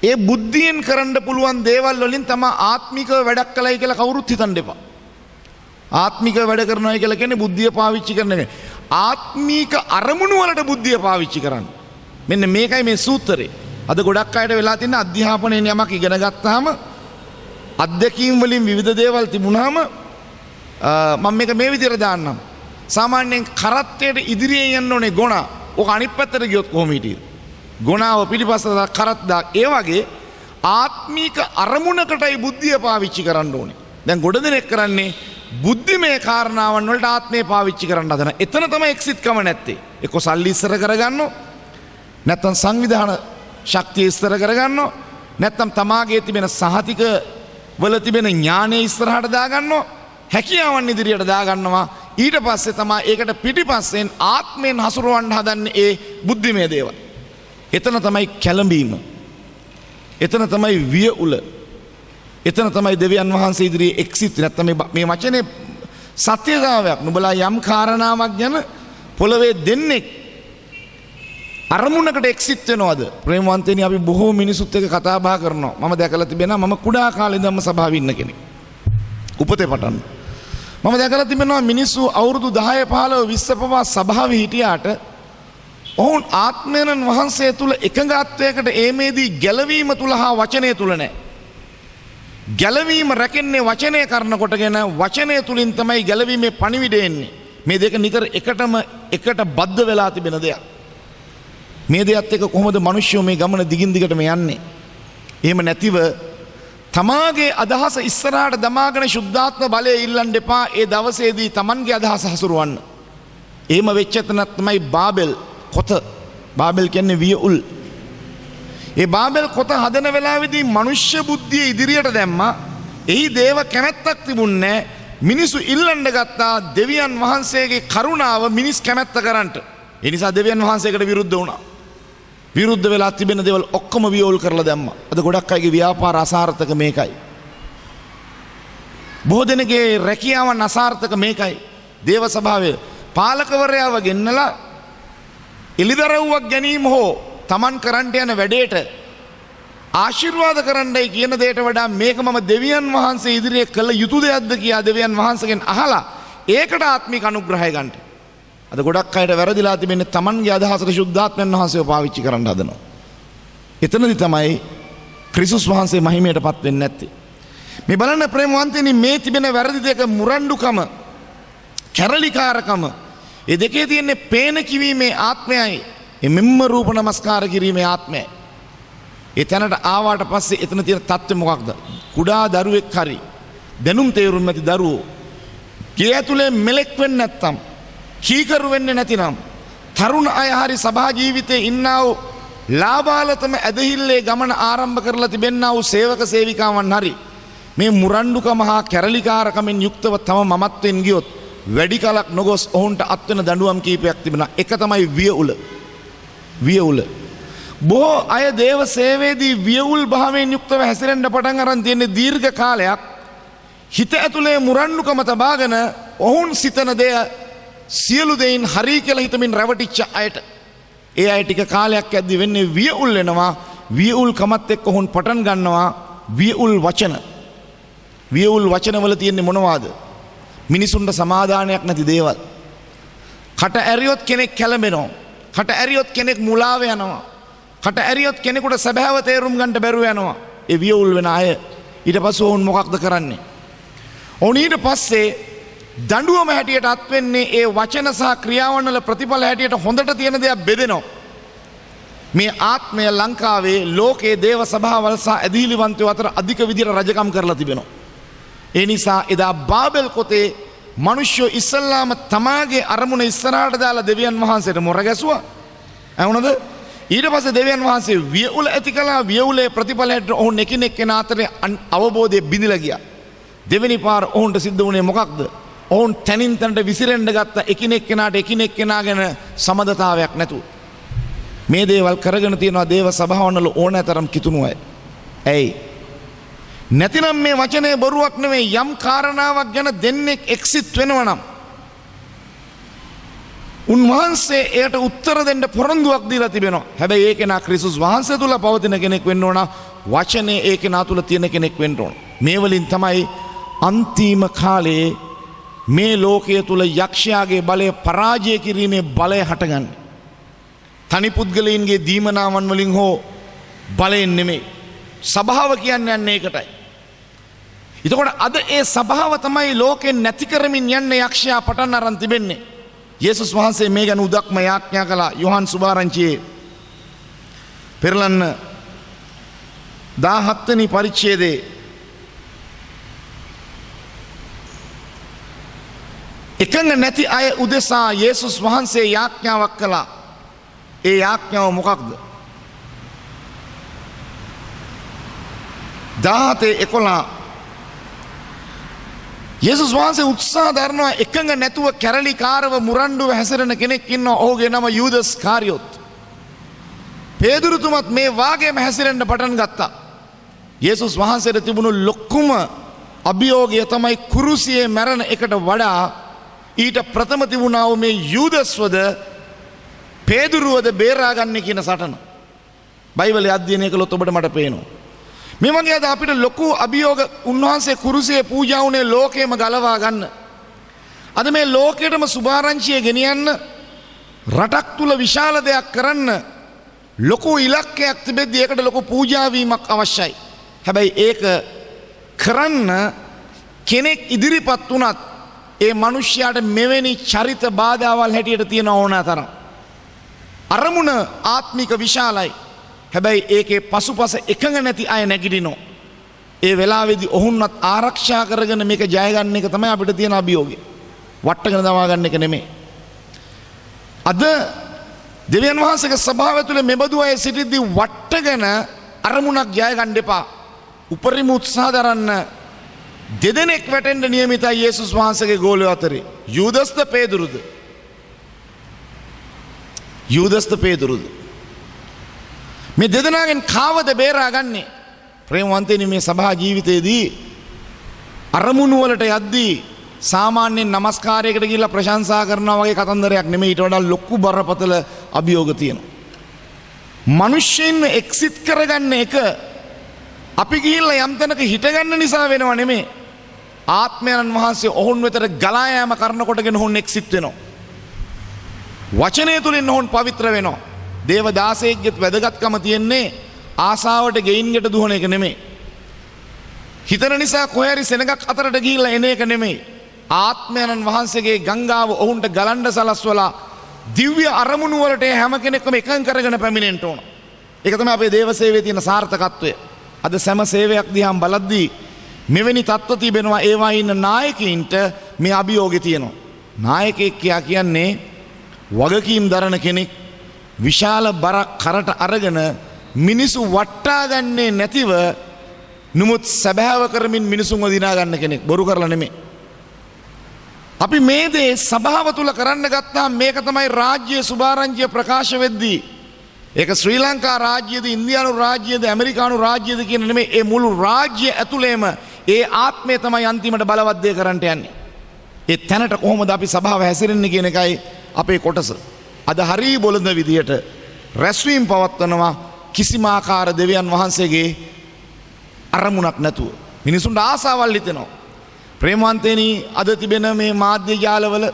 ඒ බුද්ධියෙන් කරන්න පුළුවන් දේවල් වලින් තමයි ආත්මිකව වැඩක් කළයි කියලා කවුරුත් හිතන්න එපා. ආත්මිකව වැඩ කරනවා කියලා කියන්නේ බුද්ධිය පාවිච්චි කරන නෙමෙයි. ආත්මික අරමුණු වලට බුද්ධිය පාවිච්චි කරන්න. මෙන්න මේකයි මේ සූත්‍රේ. අද ගොඩක් අයට වෙලා තියෙන අධ්‍යාපනයෙන් යමක් ඉගෙන ගත්තාම අත්දැකීම් වලින් විවිධ දේවල් තිබුණාම මම මේක මේ විදිහට දාන්නම්. සාමාන්‍යයෙන් කරත්තයට ඉදිරියෙන් යන්න ඕනේ ගොනා. ඔක අනිත් පැත්තට ගියොත් කොහොම හිටියද? ගොනාව පිටිපස්සට කරත් දාක්. ඒ වගේ ආත්මික අරමුණකටයි බුද්ධිය පාවිච්චි කරන්න ඕනේ. දැන් ගොඩ දෙනෙක් කරන්නේ බුද්ධිමය කාරණාවන් වලට ආත්මය පාවිච්චි කරන්න හදන. එතන තමයි එක්සිට් කම නැත්තේ. එක්ක සල්ලි ඉස්සර කරගන්නෝ. නැත්තම් සංවිධාන ශක්තිය ඉස්සර කරගන්නෝ. නැත්තම් තමාගේ තිබෙන සහතික වල තිබෙන ඥානය ඉස්සරහට දාගන්නෝ. හැකියාවන් ඉදිරියට දාගන්නවා. ඊට පස්සේ තමයි ඒකට පිටිපස්සෙන් ආත්මයෙන් හසුරවන්න හදන්නේ ඒ බුද්ධිමය දේවල්. එතන තමයි කැළඹීම. එතන තමයි වියඋල. එතන තමයි දෙවියන් වහන්සේ ඉදිරියේ එක්සිට්. නැත්තම් මේ වචනේ සත්‍යතාවයක්. නුඹලා යම් කාරණාවක් ගැන පොළවේ දෙන්නේ අරමුණකට එක්සිට් වෙනවද? ප්‍රේමවන්තයනි අපි බොහෝ මිනිසුත් එක්ක කතා බහ කරනවා. මම දැකලා තිබෙනවා මම කුඩා කාලේ ඉඳන්ම සභාවේ ඉන්න කෙනෙක්. උපතේ පටන්. මම දැකලා තිබෙනවා මිනිස්සු අවුරුදු 10 15 20 පවා සභාවේ හිටියාට ඔවුන් ආත්මයන් වහන්සේ තුල එකඟත්වයකට ඒමේදී ගැලවීම තුල හා වචනය තුල නැහැ. ගැලවීම රැකෙන්නේ වචනය කරනකොටගෙන වචනය තුලින් තමයි ගැලවීමේ පණිවිඩය එන්නේ. මේ දෙක නිතර එකට බද්ධ වෙලා තිබෙන දෙයක්. මේ දෙයත් එක්ක කොහොමද මිනිස්සු මේ ගමන දිගින් දිගටම යන්නේ? එහෙම නැතිව තමාගේ අදහස ඉස්සරහට දමාගෙන සුද්ධාත්ම බලය ඉල්ලන්න එපා. ඒ දවසේදී Tamanගේ අදහස හසුරවන්න. එහෙම වෙච්ච තැනක් තමයි බාබෙල් කොත. බාබෙල් කියන්නේ වියඋල්. ඒ බාබෙල් කොත හදන වෙලාවේදී මනුෂ්‍ය බුද්ධිය ඉදිරියට දැම්මා. එහි දේව කැමැත්තක් තිබුණේ නැහැ. මිනිසු ඉල්ලන්න ගත්තා දෙවියන් වහන්සේගේ කරුණාව මිනිස් කැමැත්ත කරන්නට. ඒ නිසා දෙවියන් වහන්සේකට විරුද්ධ වුණා. විරුද්ධ වෙලා තිබෙන දේවල් ඔක්කොම වියෝල් කරලා දැම්මා. අද ගොඩක් අයගේ ව්‍යාපාර අසාර්ථක මේකයි. බොහෝ දෙනෙක්ගේ රැකියාවන් අසාර්ථක මේකයි. දේව සභාවේ පාලකවරයාව ගෙන්නලා එලිදරව්වක් ගැනීම හෝ Taman කරන්ට යන වැඩේට ආශිර්වාද කරන්නයි කියන දෙයට වඩා මේක මම දෙවියන් වහන්සේ ඉදිරියේ කළ යුතු දෙයක්ද කියලා දෙවියන් වහන්සේගෙන් අහලා ඒකට ආත්මික අනුග්‍රහය ගන්නට. අද ගොඩක් අයට වැරදිලා තිබෙන්නේ Tamanගේ අදහසට සුද්ධාත්මයන් වහන්සේව පාවිච්චි කරන්න හදනවා. එතනදි තමයි ක්‍රිස්තුස් වහන්සේ මහිමයටපත් වෙන්නේ නැත්තේ. මේ බලන්න ප්‍රේමවන්තයනි මේ තිබෙන වැරදි දෙක මුරණ්ඩුකම, කැරලිකාරකම, ඒ දෙකේ තියෙන්නේ පේන කිවීමේ ආත්මයයි, එමෙම්ම රූප නමස්කාර කිරීමේ ආත්මයයි. ඒ තැනට ආවාට පස්සේ එතන තියෙන தත්ත්වය මොකක්ද? කුඩා දරුවෙක් හරි දැනුම් තේරුම් නැති දරුවෝ ගේ ඇතුලේ මෙලෙක් වෙන්නේ නැත්තම්, කීකරු වෙන්නේ නැතිනම්, තරුණ අය හරි සභා ජීවිතේ ඉන්නා වූ ලාබාලතම ඇදහිල්ලේ ගමන ආරම්භ කරලා තිබෙන්නා වූ සේවක සේවිකාවන් හරි මේ මුරණ්ඩුකම හා කැරලිකාරකමෙන් යුක්තව තම මමත්වෙන් ගියොත් වැඩි කලක් නොගොස් ඔවුන්ට අත්වෙන දඬුවම් කීපයක් තිබෙනවා. එක තමයි වියඋල. වියඋල. බොහෝ අය දේව සේවයේදී වියඋල් භාවයෙන් යුක්තව හැසිරෙන්න පටන් අරන් තියෙන දීර්ඝ කාලයක් හිත ඇතුලේ මුරණ්ඩුකම තබාගෙන ඔවුන් සිතන දේ සියලු දෙයින් හරි කියලා හිතමින් රැවටිච්ච අයට ඒ අය ටික කාලයක් යද්දි වෙන්නේ වියඋල් වෙනවා. වියඋල් කමත් එක්ක ඔවුන් පටන් ගන්නවා වියඋල් වචන. වියඋල් වචනවල තියෙන්නේ මොනවාද? මිනිසුන්ට සමාදානයක් නැති දේවල්. කට ඇරියොත් කෙනෙක් කැළඹෙනවා. කට ඇරියොත් කෙනෙක් මුලාව යනවා. කට ඇරියොත් කෙනෙකුට සැබෑව තේරුම් ගන්නට බැරුව යනවා. ඒ වියඋල් වෙන අය ඊට පස්සේ ඔවුන් මොකක්ද කරන්නේ? ඔවුන් ඊට පස්සේ දඬුවම හැටියට අත් වෙන්නේ ඒ වචන සහ ක්‍රියාවන් වල ප්‍රතිඵල හැටියට හොඳට තියෙන දේක් බෙදෙනවා. මේ ආත්මය ලංකාවේ ලෝකයේ දේව සභාවල් සහ ඇදහිලිවන්තයෝ අතර අධික විදියට රජකම් කරලා තිබෙනවා. ඒ නිසා එදා බාබෙල් කොතේ මිනිස්සු ඉස්සල්ලාම තමාගේ අරමුණ ඉස්සරහට දාලා දෙවියන් වහන්සේට මොර ගැසුවා. ඇහුණද? ඊට පස්සේ දෙවියන් වහන්සේ වියඋල ඇති කළා. වියඋලේ ප්‍රතිඵල හැටියට ඔවුන් එකිනෙක කෙනා අතර අවබෝධය බිඳිලා ගියා. දෙවෙනි පාර ඔවුන්ට සිද්ධ වුණේ මොකක්ද? ඔවුන් තනින් තනට විසිරෙන්න ගත්ත එකිනෙක කෙනාට එකිනෙක කෙනා ගැන සමදතාවයක් නැතුව. මේ දේවල් කරගෙන තියෙනවා දේව සභාවන්වල ඕනෑතරම් කිතුණු අය. ඇයි? නැතිනම් මේ වචනේ බොරුවක් නෙවෙයි. යම් කාරණාවක් ගැන දෙන්නෙක් එක්සිට් වෙනවා නම් උන්වහන්සේ එයට උත්තර දෙන්න පොරොන්දුවක් දීලා තිබෙනවා. හැබැයි ඒ කෙනා ක්‍රිස්තුස් වහන්සේ තුල පවතින කෙනෙක් වෙන්න ඕන. වචනේ ඒ කෙනා තුල තියෙන කෙනෙක් වෙන්න ඕන. මේ වලින් තමයි අන්තිම කාලයේ මේ ලෝකයේ තුල යක්ෂයාගේ බලය පරාජය කිරීමේ බලය හටගන්නේ. තනි පුද්ගලයින්ගේ දීමනාවන් වලින් හෝ බලයෙන් නෙමෙයි. සභාව කියන්නේ යන්නේ ඒකටයි. එතකොට අද ඒ සභාව තමයි ලෝකෙන් නැති කරමින් යන්නේ යක්ෂයා පටන් අරන් තිබෙන්නේ. යේසුස් වහන්සේ මේ ගැන උදක්ම යාඥා කළා. යොහන් සුභාරංචියේ පෙරලන්න 17 වෙනි පරිච්ඡේදයේ එකඟ නැති අය උදෙසා යේසුස් වහන්සේ යාඥාවක් කළා. ඒ යාඥාව මොකක්ද? 17:11 යේසුස් වහන්සේ උත්සාහ දරනවා එකඟ නැතුව කැරලිකාරව මුරණ්ඩුව හැසිරෙන කෙනෙක් ඉන්නවා. ඔහුගේ නම යූදස් කාරියොත්. පේදුරුතුමත් මේ වාගේම හැසිරෙන්න පටන් ගත්තා. යේසුස් වහන්සේට තිබුණු ලොකුම අභියෝගය තමයි කුරුසියේ මැරෙන එකට වඩා ඊට ප්‍රථම තිබුණා වූ මේ යූදස්වද පේදුරුවද බේරාගන්නේ කියන සටන. බයිබලයේ අධ්‍යයනය කළොත් ඔබට මට පේනවා. මේ වගේ අද අපිට ලොකු අභියෝග උන්වහන්සේ කුරුසියේ පූජා වුණේ ලෝකෙම ගලවා ගන්න. අද මේ ලෝකෙටම සුභාරංචිය ගෙනියන්න රටක් තුල විශාල දෙයක් කරන්න ලොකු ඉලක්කයක් තිබෙද්දී ඒකට ලොකු පූජා වීමක් අවශ්‍යයි. හැබැයි ඒක කරන්න කෙනෙක් ඉදිරිපත් වුණත් ඒ මිනිස්යාට මෙවැනි චරිත බාධාවල් හැටියට තියෙන ඕනතරම් අරමුණ ආත්මික විශාලයි. හැබැයි ඒකේ පසුපස එකඟ නැති අය නැගිටිනෝ. ඒ වෙලාවේදී ඔවුන්වත් ආරක්ෂා කරගෙන මේක ජය ගන්න එක තමයි අපිට තියෙන අභියෝගය. වට්ටගෙන දමා ගන්න එක නෙමෙයි. අද දෙවියන් වහන්සේගේ සභාව තුළ මෙබඳු අය සිටිද්දී වට්ටගෙන අරමුණක් ජය ගන්න එපා. උපරිම උත්සාහ දරන්න. දෙදෙනෙක් වැටෙන්න නියමිතයි යේසුස් වහන්සේගේ ගෝලයෝ අතරේ. යූදස්ද පේදුරුද? යූදස්ද පේදුරුද? මේ දෙදෙනාගෙන් කාවද බේරාගන්නේ? ප්‍රේමවන්තයනි, මේ සභා ජීවිතයේදී අරමුණු වලට යද්දී සාමාන්‍යයෙන් নমස්කාරයකට ගිහිල්ලා ප්‍රශංසා කරනවා වගේ කතන්දරයක් නෙමෙයි. ඊට වඩා ලොකු බරපතල අභියෝග තියෙනවා. මිනිස්සුන් එක්සිට් කරගන්න එක අපි ගිහිල්ලා යම් තැනක හිටගන්න නිසා වෙනව නෙමෙයි. ආත්මයන් වහන්සේ ඔවුන් වෙතට ගලා යාම කරන කොටගෙන ඔවුන් එක්සිට් වෙනවා. වචනය තුලින් ඔවුන් පවිත්‍ර වෙනවා. දේව දාසයෙක්ගෙත් වැදගත්කම තියෙන්නේ ආසාවට ගෙයින්කට දුවන එක නෙමෙයි. හිතන නිසා කොහේරි සෙනගක් අතරට ගිහිල්ලා එන එක නෙමෙයි. ආත්මයන් වහන්සේගේ ගංගාව ඔවුන්ට ගලන්න සලස්වලා දිව්‍ය අරමුණු වලට හැම කෙනෙක්ම එකඟ කරගෙන පැමිණෙන්න ඕන. ඒක තමයි අපේ දේව සේවයේ තියෙන සාර්ථකත්වය. අද සෑම සේවයක් දිහාම බලද්දී මෙවැනි තත්ත්ව තිබෙනවා. ඒවා ඉන්න නායකයින්ට මේ අභියෝගය තියෙනවා. නායකයෙක් කියන්නේ වගකීම් දරන කෙනෙක්. විශාල බරක් කරට අරගෙන මිනිසු වට්ටා ගන්නේ නැතිව නමුත් සැබෑව කරමින් මිනිසුන්ව දිනා ගන්න කෙනෙක්. බොරු කරලා නෙමෙයි. අපි මේ දේ සභාව තුල කරන්න ගත්තාම මේක තමයි රාජ්‍ය සුභාරංචිය ප්‍රකාශ වෙද්දී ඒක ශ්‍රී ලංකා රාජ්‍යද ඉන්දියානු රාජ්‍යද ඇමරිකානු රාජ්‍යද කියන නෙමෙයි. ඒ මුළු රාජ්‍ය ඇතුළේම ඒ ආත්මය තමයි අන්තිමට බලවත් දේ කරන්නට යන්නේ. ඒ තැනට කොහොමද අපි සභාව හැසිරෙන්නේ කියන එකයි අපේ කොටස. අද හරි බොළඳ විදියට රැස්වීම පවත්වනවා කිසිම ආකාර දෙවියන් වහන්සේගේ අරමුණක් නැතුව. මිනිසුන්ට ආසාවල් හිතෙනවා. ප්‍රේමවන්තේනි අද තිබෙන මේ මාධ්‍ය ජාලවල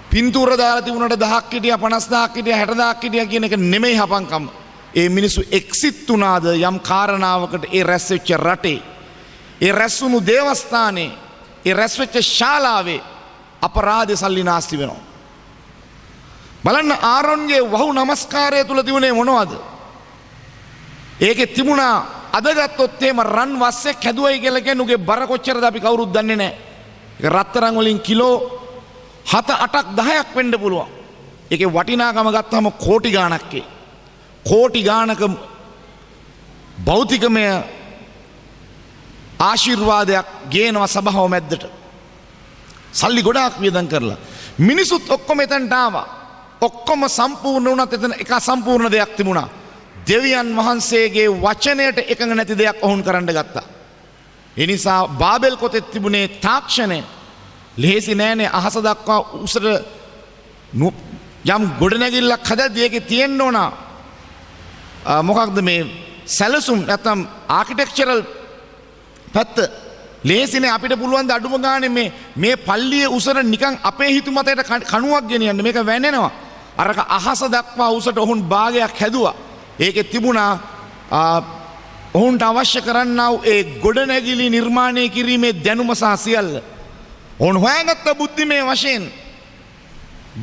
පින්තූර දාලා තිබුණට 1000ක් හිටියා 50000ක් හිටියා 60000ක් හිටියා කියන එක නෙමෙයි හපංකම. ඒ මිනිස්සු එක්සිට් වුණාද යම් කාරණාවකට ඒ රැස් වෙච්ච රටේ ඒ රැස්වුණු දේවස්ථානයේ ඒ රැස් වෙච්ච ශාලාවේ අපරාධ සල්ලි නාස්ති වෙනවා. බලන්න ආරොන්ගේ වහු නමස්කාරය තුල තිබුණේ මොනවද? ඒකේ තිබුණා අද ගත්තොත් එහෙම රන් වස්සෙක් හැදුවයි කියලා කියන්නේ උගේ බර කොච්චරද අපි කවුරුත් දන්නේ නැහැ. ඒක රත්තරන් වලින් කිලෝ 7-8ක් 10ක් වෙන්න පුළුවන්. ඒකේ වටිනාකම ගත්තාම කෝටි ගාණක් ඒ. කෝටි ගාණක භෞතිකමය ආශිර්වාදයක් ගේනවා සභාව මැද්දට. සල්ලි ගොඩාක් වියදම් කරලා. මිනිසුත් ඔක්කොම එතනට ආවා. ඔක්කොම සම්පූර්ණ වුණත් එතන එක සම්පූර්ණ දෙයක් තිබුණා. දෙවියන් වහන්සේගේ වචනයට එකඟ නැති දෙයක් ඔවුන් කරන්න ගත්තා. ඒ නිසා බාබෙල් පොතේ තිබුණේ තාක්ෂණය ලේසි නෑනේ අහස දක්වා උසට යම් ගොඩනැගිල්ලක් හදද්දී ඒකේ තියෙන්න ඕන මොකක්ද මේ සැලසුම් නැත්නම් ආකිටෙක්චරල් පැත්ත ලේසිනේ අපිට පුළුවන් ද අඩුම ගානේ මේ පල්ලියේ උසට නිකන් අපේ හිතුමතයට කණුවක් ගෙනියන්න මේක වැනෙනවා. අරක අහස දක්වා උසට ඔවුන් භාගයක් හැදුවා. ඒකේ තිබුණා ඔවුන්ට අවශ්‍ය කරන්නා වූ ඒ ගොඩනැගිලි නිර්මාණය කිරීමේ දැනුම සහ සියල්ල. ඔවුන් හොයාගත්ත බුද්ධිමය වශයෙන්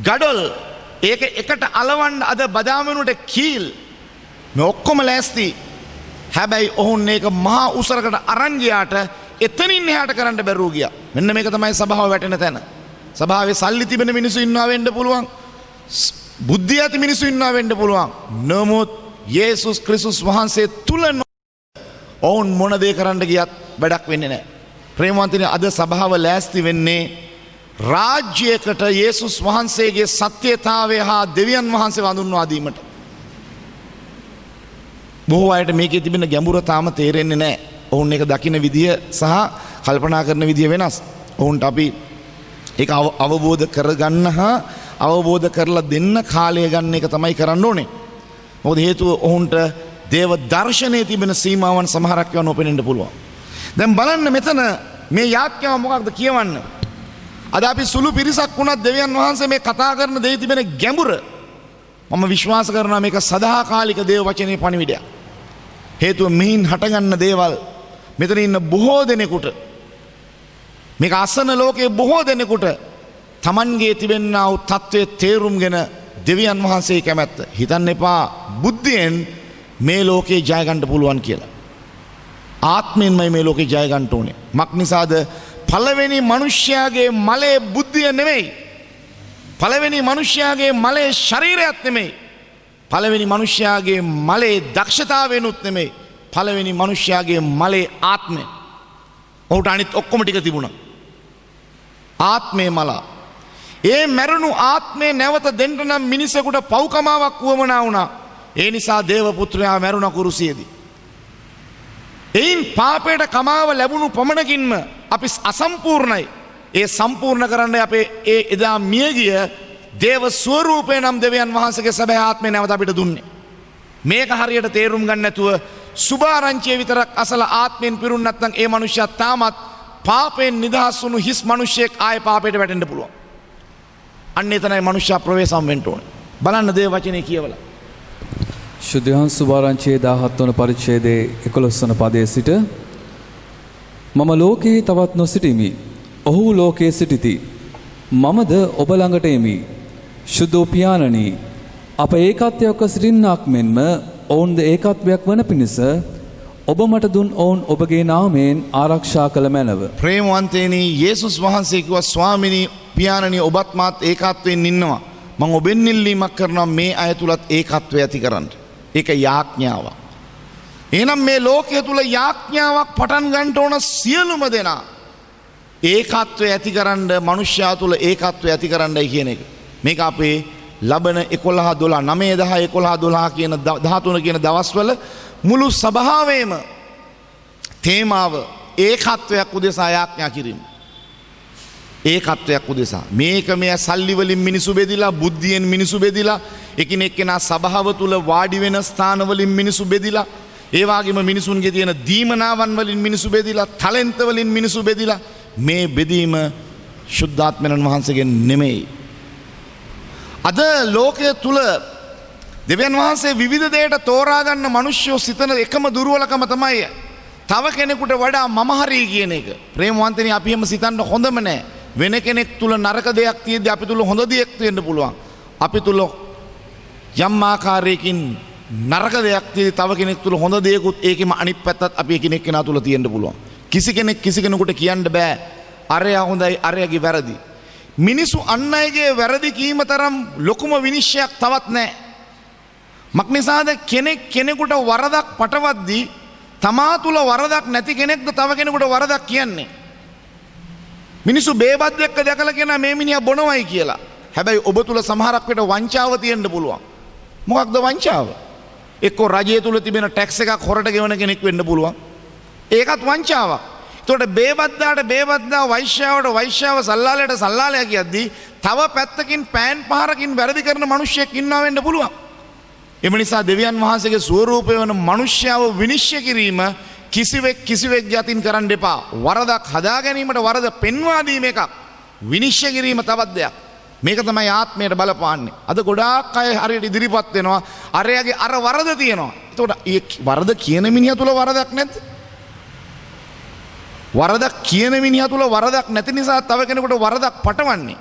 ගඩොල් ඒක එකට අලවන්න අද බදාමනුට කීල් මේ ඔක්කොම ලෑස්ති. හැබැයි ඔවුන් මේක මහා උසරකට අරන් ගියාට එතනින් එහාට කරන්න බැරුව ගියා. මෙන්න මේක තමයි සභාව වැටෙන තැන. සභාවේ සල්ලි තිබෙන මිනිස්සු ඉන්නවා වෙන්න පුළුවන්. බුද්ධිය ඇති මිනිස්සු ඉන්නවා වෙන්න පුළුවන්. නමුත් යේසුස් ක්‍රිස්තුස් වහන්සේ තුල ඔවුන් මොන දේ කරන්න ගියත් වැඩක් වෙන්නේ නැහැ. ප්‍රේමවන්තනි අද සභාව ලෑස්ති වෙන්නේ රාජ්‍යයකට යේසුස් වහන්සේගේ සත්‍යතාවය හා දෙවියන් වහන්සේ වඳුන්වා දීමට. බොහෝ අයට මේකේ තිබෙන ගැඹුර තාම තේරෙන්නේ නැහැ. ඔවුන් ඒක දකින විදිය සහ කල්පනා කරන විදිය වෙනස්. ඔවුන්ට අපි ඒක අවබෝධ කරගන්න හා අවබෝධ කරලා දෙන්න කාලය ගන්න එක තමයි කරන්න ඕනේ. මොකද හේතුව ඔවුන්ට දේව දර්ශනයේ තිබෙන සීමාවන් සමහරක් ඒවා නොපෙනෙන්න පුළුවන්. දැන් බලන්න මෙතන මේ යාඥාව මොකක්ද කියවන්න. අද අපි සුළු පිරිසක් වුණත් දෙවියන් වහන්සේ මේ කතා කරන දේ තිබෙන ගැඹුර මම විශ්වාස කරනවා මේක සදාකාලික දේව වචනේ පණිවිඩයක්. හේතුව මෙහින් හටගන්න දේවල් මෙතන ඉන්න බොහෝ දෙනෙකුට මේක අසන ලෝකයේ බොහෝ දෙනෙකුට Tamanගේ තිබෙනා වූ තත්වයේ තේරුම්ගෙන දෙවියන් වහන්සේ කැමැත්ත හිතන්න එපා බුද්ධියෙන් මේ ලෝකේ ජය ගන්න පුළුවන් කියලා. ආත්මයෙන්මයි මේ ලෝකේ ජය ගන්න ඕනේ. මක් නිසාද? පළවෙනි මිනිස්යාගේ මලේ බුද්ධිය නෙමෙයි. පළවෙනි මිනිස්යාගේ මලේ ශරීරයත් නෙමෙයි. පළවෙනි මිනිස්යාගේ මලේ දක්ෂතාවෙනුත් නෙමෙයි. පළවෙනි මිනිස්යාගේ මලේ ආත්මය. ඔහුට අනිත් ඔක්කොම ටික තිබුණා. ආත්මේ මල. ඒ මරුණු ආත්මේ නැවත දෙන්න නම් මිනිසෙකුට පව්කමාවක් වුවමනා වුණා. ඒ නිසා දේව පුත්‍රයා මරුණ කුරුසියේදී. එයින් පාපයට කමාව ලැබුණු පමණකින්ම අපි අසම්පූර්ණයි. ඒ සම්පූර්ණ කරන්න අපේ ඒ එදා මියගිය දේව ස්වරූපේ නම් දෙවියන් වහන්සේගේ සැබෑ ආත්මය නැවත අපිට දුන්නේ. මේක හරියට තේරුම් ගන්න නැතුව සුභාරංචිය විතරක් අසල ආත්මෙන් පිරුණ නැත්නම් ඒ මනුෂ්‍යයා තාමත් පාපයෙන් නිදහස් වුණු හිස් මිනිසෙක් ආයේ පාපයට වැටෙන්න පුළුවන්. අන්න එතනයි මනුෂ්‍යයා ප්‍රවේශම් වෙන්න ඕනේ. බලන්න දේව වචනේ කියවලා. ශුද්ධයන් සුභාරංචියේ 17 වන පරිච්ඡේදයේ 11 වන පදයේ සිට මම ලෝකේ තවත් නොසිටිමි. ඔහු ලෝකයේ සිටිති. මමද ඔබ ළඟට එමි. ශුද්ධෝ පියාණනි අප ඒකත්වයක සිටින්නාක් මෙන්ම ඔවුන්ද ඒකත්වයක් වන පිණිස ඔබ මට දුන් ඔවුන් ඔබගේ නාමයෙන් ආරක්ෂා කළ මැනව. ප්‍රේමවන්තේනි යේසුස් වහන්සේ කිව්වා ස්වාමිනී පියාණනි ඔබත් මාත් ඒකත්වයෙන් ඉන්නවා. මම ඔබෙන් ඉල්ලීමක් කරනවා මේ අය තුලත් ඒකත්වය ඇති කරන්න. ඒක යාඥාවක්. එහෙනම් මේ ලෝකයේ තුල යාඥාවක් පටන් ගන්න ඕන සියලුම දෙනා ඒකත්වය ඇතිකරන්න මනුෂ්‍යයා තුල ඒකත්වය ඇතිකරන්නයි කියන එක. මේක අපේ ලබන 11 12 9 10 11 12 කියන 13 කියන දවස්වල මුළු සභාවේම තේමාව ඒකත්වයක් උදෙසා යාඥා කිරීම. ඒකත්වයක් උදෙසා. මේක මේ සල්ලි වලින් මිනිසු බෙදිලා, බුද්ධියෙන් මිනිසු බෙදිලා, එකිනෙක කෙනා සභාව තුල වාඩි වෙන ස්ථාන වලින් මිනිසු බෙදිලා, ඒ වගේම මිනිසුන්ගේ තියෙන දීමනාවන් වලින් මිනිසු බෙදිලා, ටැලන්ට් වලින් මිනිසු බෙදිලා, මේ බෙදීම ශුද්ධාත්මයන් වහන්සේගෙන් නෙමෙයි. අද ලෝකයේ තුල දෙවියන් වහන්සේ විවිධ දේට තෝරා ගන්න මිනිස්සු සිතන එකම දුර්වලකම තමයි තව කෙනෙකුට වඩා මම හරි කියන එක. ප්‍රේමවන්තනි, අපි හැම සිතන්න හොඳම නෑ. වෙන කෙනෙක් තුල නරක දෙයක් තියෙද්දි අපි තුල හොඳ දෙයක් තියෙන්න පුළුවන්. අපි තුල යම් ආකාරයකින් නරක දෙයක් තියෙද්දි තව කෙනෙක් තුල හොඳ දෙයක්ුත් ඒකෙම අනිත් පැත්තත් අපි එකිනෙක කෙනා තුල තියෙන්න පුළුවන්. කිසි කෙනෙක් කිසි කෙනෙකුට කියන්න බෑ අරයා හොඳයි අරයාගේ වැරදි. මිනිසු අන් අයගේ වැරදි කීම තරම් ලොකුම විනිශ්චයක් තවත් නෑ. මක්නිසාද කෙනෙක් කෙනෙකුට වරදක් පටවද්දී තමා තුල වරදක් නැති කෙනෙක්ද තව කෙනෙකුට වරදක් කියන්නේ. මිනිස්සු බේබත් එක්ක දැකලා කියන මේ මිනිහා බොනවයි කියලා. හැබැයි ඔබ තුල සමහරක් විට වංචාව තියෙන්න පුළුවන්. මොකක්ද වංචාව? එක්කෝ රජය තුල තිබෙන ටැක්ස් එකක් හොරට ගෙවන කෙනෙක් වෙන්න පුළුවන්. ඒකත් වංචාවක්. එතකොට බේබද්දාට බේබද්දා, වෛශ්‍යාවට වෛශ්‍යාව, සල්ලාලයට සල්ලාලයා කියද්දී තව පැත්තකින් පෑන් පහරකින් වැරදි කරන මිනිහෙක් ඉන්නවා වෙන්න පුළුවන්. එම නිසා දෙවියන් වහන්සේගේ ස්වරූපය වන මිනිස්යාව විනිශ්චය කිරීම කිසිවෙක් යතින් කරන්න එපා. වරදක් හදා ගැනීමට වරද පෙන්වා දීම එකක්. විනිශ්චය කිරීම තවත් දෙයක්. මේක තමයි ආත්මයට බලපාන්නේ. අද ගොඩාක් අය හරියට ඉදිරිපත් වෙනවා. අරයාගේ අර වරද තියෙනවා. එතකොට ඒ වරද කියන මිනිහා තුල වරදක් නැද්ද? වරදක් කියන මිනිහා තුල වරදක් නැති නිසා තව කෙනෙකුට වරදක් පටවන්නේ.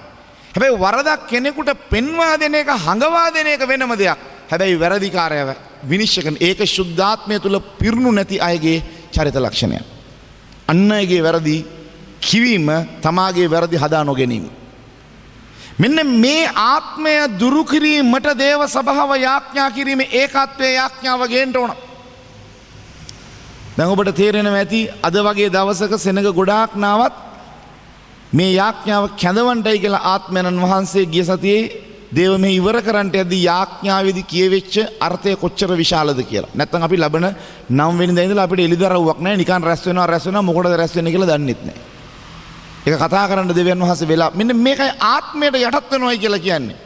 හැබැයි වරදක් කෙනෙකුට පෙන්වා දෙන එක, හඟවා දෙන එක වෙනම දෙයක්. හැබැයි වැරදිකාරයව විනිශ්චය කරන ඒක ශුද්ධාත්මය තුල පිරුණු නැති අයගේ චරිත ලක්ෂණය. අන් අයගේ වැරදි කිවීම තමාගේ වැරදි හදා නොගැනීම. මෙන්න මේ ආත්මය දුරු කිරීමට දේව සභාව යාඥා කිරීමේ ඒකත්වයේ යාඥාව ගේන්න ඕන. දැන් ඔබට තේරෙනවා ඇති අද වගේ දවසක සෙනග ගොඩාක් නාවත් මේ යාඥාව කැඳවන්නයි කියලා ආත්මයන් වහන්සේ ගිය සතියේ දේව මේ ඉවර කරන්නට යද්දී යාඥාවේදී කියවෙච්ච අර්ථය කොච්චර විශාලද කියලා. නැත්තම් අපි ලබන 9 වෙනිදා ඉඳලා අපිට එළිදරව්වක් නැහැ. නිකන් රැස් වෙනවා මොකටද රැස් වෙන්නේ කියලා දන්නෙත් නැහැ. ඒක කතා කරන්න දෙවියන් වහන්සේ වෙලා මෙන්න මේකයි ආත්මයට යටත් වෙනවයි කියලා කියන්නේ.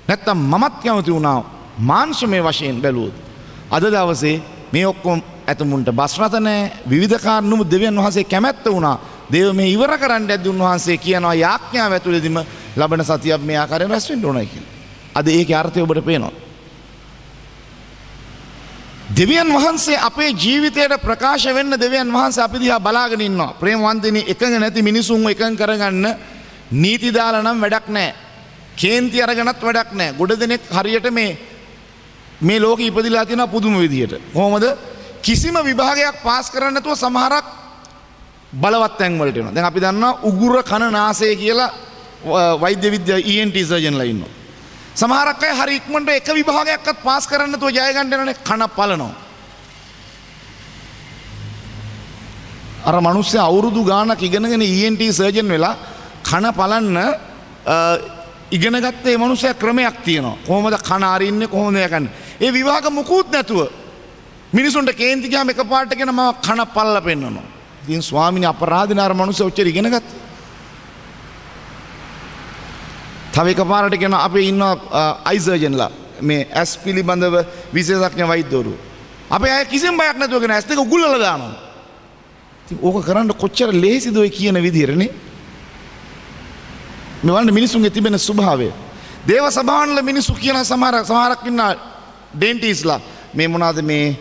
නැත්තම් මමත් කැමති වුණා මාංශමය වශයෙන් බැලුවොත්. අද දවසේ මේ ඔක්කොම ඇතමුන්ට බස් රථ නැහැ, විවිධ කාරණු දෙවියන් වහන්සේ කැමැත්ත වුණා. දේව මේ ඉවර කරන්න යද්දී උන්වහන්සේ කියනවා යාඥාව ඇතුළේදීම ලබන සතියක් මේ ආකාරයෙන් රැස් වෙන්න ඕනයි කියලා. අද ඒකේ අර්ථය ඔබට පේනවා. දෙවියන් වහන්සේ අපේ ජීවිතයට ප්‍රකාශ වෙන්න දෙවියන් වහන්සේ අපි දිහා බලාගෙන ඉන්නවා. ප්‍රේමවන්තනි, එකඟ නැති මිනිසුන්ව එකඟ කරගන්න නීති දාලා නම් වැඩක් නැහැ. කේන්ති අරගෙනත් වැඩක් නැහැ. ගොඩ දෙනෙක් හරියට මේ ලෝකෙ ඉපදිලා තියෙනවා පුදුම විදියට. කොහොමද? කිසිම විභාගයක් පාස් කරන්න නැතුව සමහරක් බලවත් තැන් වලට එනවා. දැන් අපි දන්නවා උගුර කන නාසය කියලා වෛද්‍ය විද්‍යාව ENT සර්ජන්ලා ඉන්නවා. සමහරක් අය හරි ඉක්මනට එක විභාගයක්වත් පාස් කරන්න නැතුව ජය ගන්න යනනේ කන පලනවා. අර මිනිස්සු අවුරුදු ගාණක් ඉගෙනගෙන ENT සර්ජන් වෙලා කන පලන්න ඉගෙන ගත්තේ මිනිස්සයා ක්‍රමයක් තියෙනවා. කොහොමද කන අරින්නේ, කොහොමද යකන්නේ. ඒ විභාග මුකුත් නැතුව මිනිසුන්ට කේන්ති ගියාම එකපාරට කියන මම කන පල්ලා පෙන්නනවා. ඉතින් ස්වාමීනි අපරාධින අර මිනිස්සු ඔච්චර ඉගෙන ගත්තා. තව එකපාරට කියන අපේ ඉන්න අයි සර්ජන්ලා මේ ඇස් පිළිබඳව විශේෂඥ වෛද්‍යවරු. අපේ අය කිසිම බයක් නැතුව කියන ඇස් දෙක උගුල්වල දානවා. ඉතින් ඕක කරන්න කොච්චර ලේසිද ඔය කියන විදිහටනේ. මේ වань මිනිසුන්ගේ තිබෙන ස්වභාවය. දේව සභාවන්වල මිනිසු කියන සමහරක් ඉන්න ඩෙන්ටිස්ලා මේ මොනවාද මේ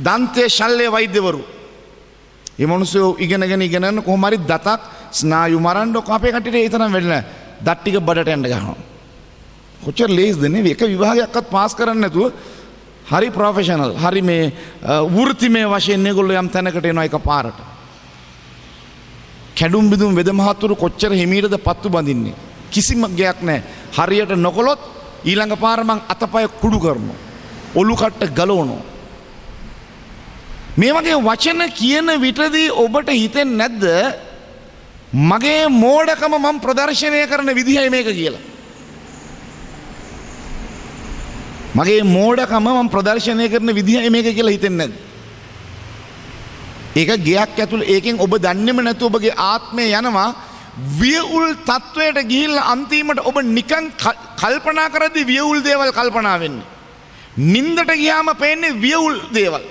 දන්තේ ශල්‍ය වෛද්‍යවරු. මේ මිනිස්සු ඉගෙනගෙන කොහොම හරි දතක් ස්නායු මරන්න අපේ කට්ටියට ඒ තරම් වෙන්නේ නැහැ. දත් ටික බඩට යන්න ගන්නවා. කොච්චර ලේසිද නේ? එක විභාගයක්වත් පාස් කරන්න නැතුව හරි ප්‍රොෆෙෂනල්, හරි මේ වෘත්තිමය වශයෙන් මේගොල්ලෝ යම් තැනකට එනවා එකපාරට. කැඩුම් බිදුම් වෙද මහතුරු කොච්චර හිමීටද පත්තු බඳින්නේ. කිසිම ගයක් නැහැ. හරියට නොකොලොත් ඊළඟ පාර මං අතපය කුඩු කරනවා. ඔලු කට්ට ගලවනවා. මේ වගේ වචන කියන විටදී ඔබට හිතෙන්නේ නැද්ද මගේ මෝඩකම මම ප්‍රදර්ශනය කරන විදිහයි මේක කියලා? මගේ මෝඩකම මම ප්‍රදර්ශනය කරන විදිහයි මේක කියලා හිතෙන්නේ නැද්ද? ඒක ගයක් ඇතුළේ ඒකෙන් ඔබ දන්නේම නැතුව ඔබගේ ආත්මය යනවා වියවුල් තත්වයට ගිහිල්ලා අන්තිමට ඔබ නිකන් කල්පනා කරද්දී වියවුල් දේවල් කල්පනා වෙන්නේ. නින්දට ගියාම පේන්නේ වියවුල් දේවල්.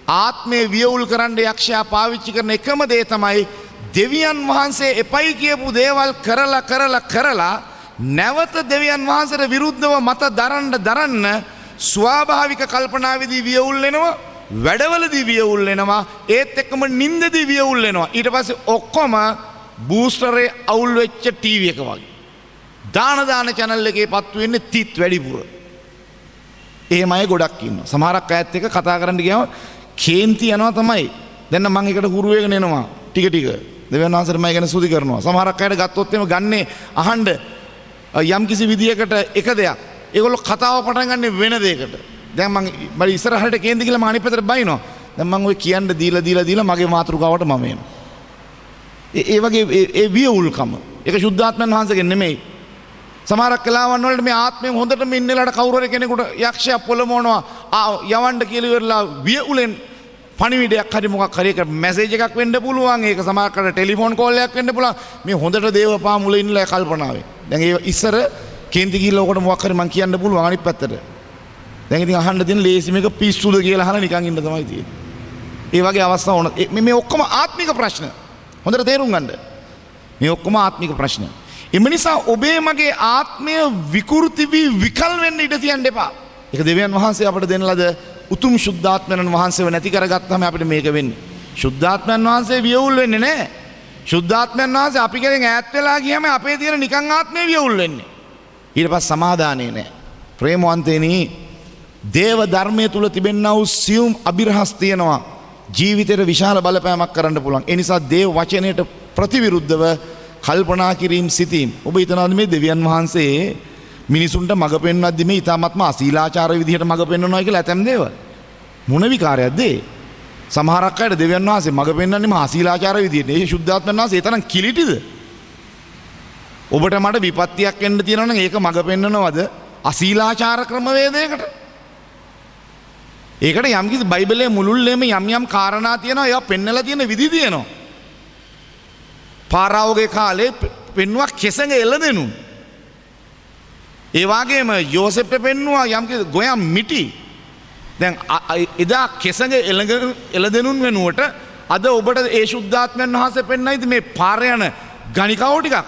ආත්මේ වියවුල් කරන්න යක්ෂයා පාවිච්චි කරන එකම දේ තමයි දෙවියන් වහන්සේ එපයි කියපු දේවල් කරලා නැවත දෙවියන් වහන්සේට විරුද්ධව මත දරන්න ස්වාභාවික කල්පනාවේදී වියවුල් වෙනවා, වැඩවලදී වියවුල් වෙනවා, ඒත් එක්කම නින්දදී වියවුල් වෙනවා. ඊට පස්සේ ඔක්කොම බූස්ටරේ අවුල් වෙච්ච ටීවී එක වගේ. දාන channel එකේ පත්තු වෙන්නේ තිත් වැඩිපුර. එහෙම අය ගොඩක් ඉන්නවා. සමහරක් අයත් එක්ක කතා කරන්න ගියාම කේන්ති යනවා තමයි. දැන් නම් මම එකට හුරු වෙගෙන එනවා ටික ටික. දෙවියන් වහන්සේට මම ගැන සුදි කරනවා. සමහරක් අයට ගත්තොත් එimhe ගන්නේ අහන්න යම් කිසි විදියකට එක දෙයක්. ඒගොල්ලෝ කතාව පටන් ගන්න වෙන දෙයකට. දැන් මම ඉස්සරහට කේන්ති කියලා මම අනිත් පැත්තට බයිනවා. දැන් මම ඔය කියන්න දීලා මගේ මාතෘකාවට මම එනවා. ඒ වගේ ඒ වියවුල්කම. ඒක සුද්ධාත්මයන් වහන්සේගෙන් නෙමෙයි. සමහරක් කලාවන් වලට මේ ආත්මයෙන් හොඳටම ඉන්නලාට කවුරු හරි කෙනෙකුට යක්ෂයා පොළමවනවා යවන්න කියලා ඉවරලා වියවුලෙන් පණිවිඩයක් හරි මොකක් හරි එක මැසේජ් එකක් වෙන්න පුළුවන්. ඒක සමහරකට ටෙලිෆෝන් කෝල් එකක් වෙන්න පුළුවන්. මේ හොඳට දේවපා මුල ඉන්නලා කල්පනාවේ. දැන් ඒ ඉස්සර කේන්ති ගිහිල්ලා ඔකට මොකක් හරි මං කියන්න පුළුවන් අනිත් පැත්තට. දැන් ඉතින් අහන්න තියෙන ලේසිම එක පිස්සුද කියලා අහලා නිකන් ඉන්න තමයි තියෙන්නේ. ඒ වගේ අවස්ථා ඕන. මේ ඔක්කොම ආත්මික ප්‍රශ්න. හොඳට තේරුම් ගන්න. මේ ඔක්කොම ආත්මික ප්‍රශ්න. එම නිසා ඔබේ මගේ ආත්මය විකෘති වී විකල් වෙන්න ඉඩ තියන්න එපා. ඒක දෙවියන් වහන්සේ අපට දෙන ලද උතුම් ශුද්ධාත්මයන් වහන්සේව නැති කරගත්තාම අපිට මේක වෙන්නේ. ශුද්ධාත්මයන් වහන්සේ වියවුල් වෙන්නේ නැහැ. ශුද්ධාත්මයන් වහන්සේ අපි කෙරෙන් ඈත් වෙලා ගියාම අපේ තියෙන නිකන් ආත්මය වියවුල් වෙන්නේ. ඊට පස්සේ සමාදානේ නැහැ. ප්‍රේමවන්තේනි, දේව ධර්මයේ තුල තිබෙනා වූ සියුම් අභිරහස් තියෙනවා. ජීවිතේට විශාල බලපෑමක් කරන්න පුළුවන්. ඒ නිසා දේව වචනයට ප්‍රතිවිරුද්ධව කල්පනා කිරීම සිටීම. ඔබ හිතනවාද මේ දෙවියන් වහන්සේ මිනිසුන්ට මඟ පෙන්වද්දී මේ ඊ타ත්ම අශීලාචාර විදිහට මඟ පෙන්වනවා කියලා ඇතැම් දේවල් මොන විකාරයක්ද ඒ? සමහරක් අයට දෙවියන් වහන්සේ මඟ පෙන්වන්නේ මහා අශීලාචාර විදිහට. ඒ සුද්ධාත්මයන් වහන්සේ ඒ තරම් කිලිටිද? ඔබට මට විපත්තියක් එන්න තියෙනවා නම් ඒක මඟ පෙන්වනවද අශීලාචාර ක්‍රමවේදයකට? ඒකට යම්කිසි බයිබලයේ මුළුල්ලේම යම් කාරණා තියෙනවා. ඒවා පෙන්නලා තියෙන විදි තියෙනවා. පාරාවගේ කාලේ පෙන්නුවා කෙසඟ එළදෙනුන්. ඒ වගේම යෝසෙෆ්ට පෙන්නුවා යම්කිසි ගොයම් මිටි. දැන් එදා කෙසඟ එළදෙනුන් වෙනුවට අද ඔබට ඒ ශුද්ධාත්මයන් වහන්සේ පෙන්නයිද මේ පාර යන ගණිකාවෝ ටිකක්.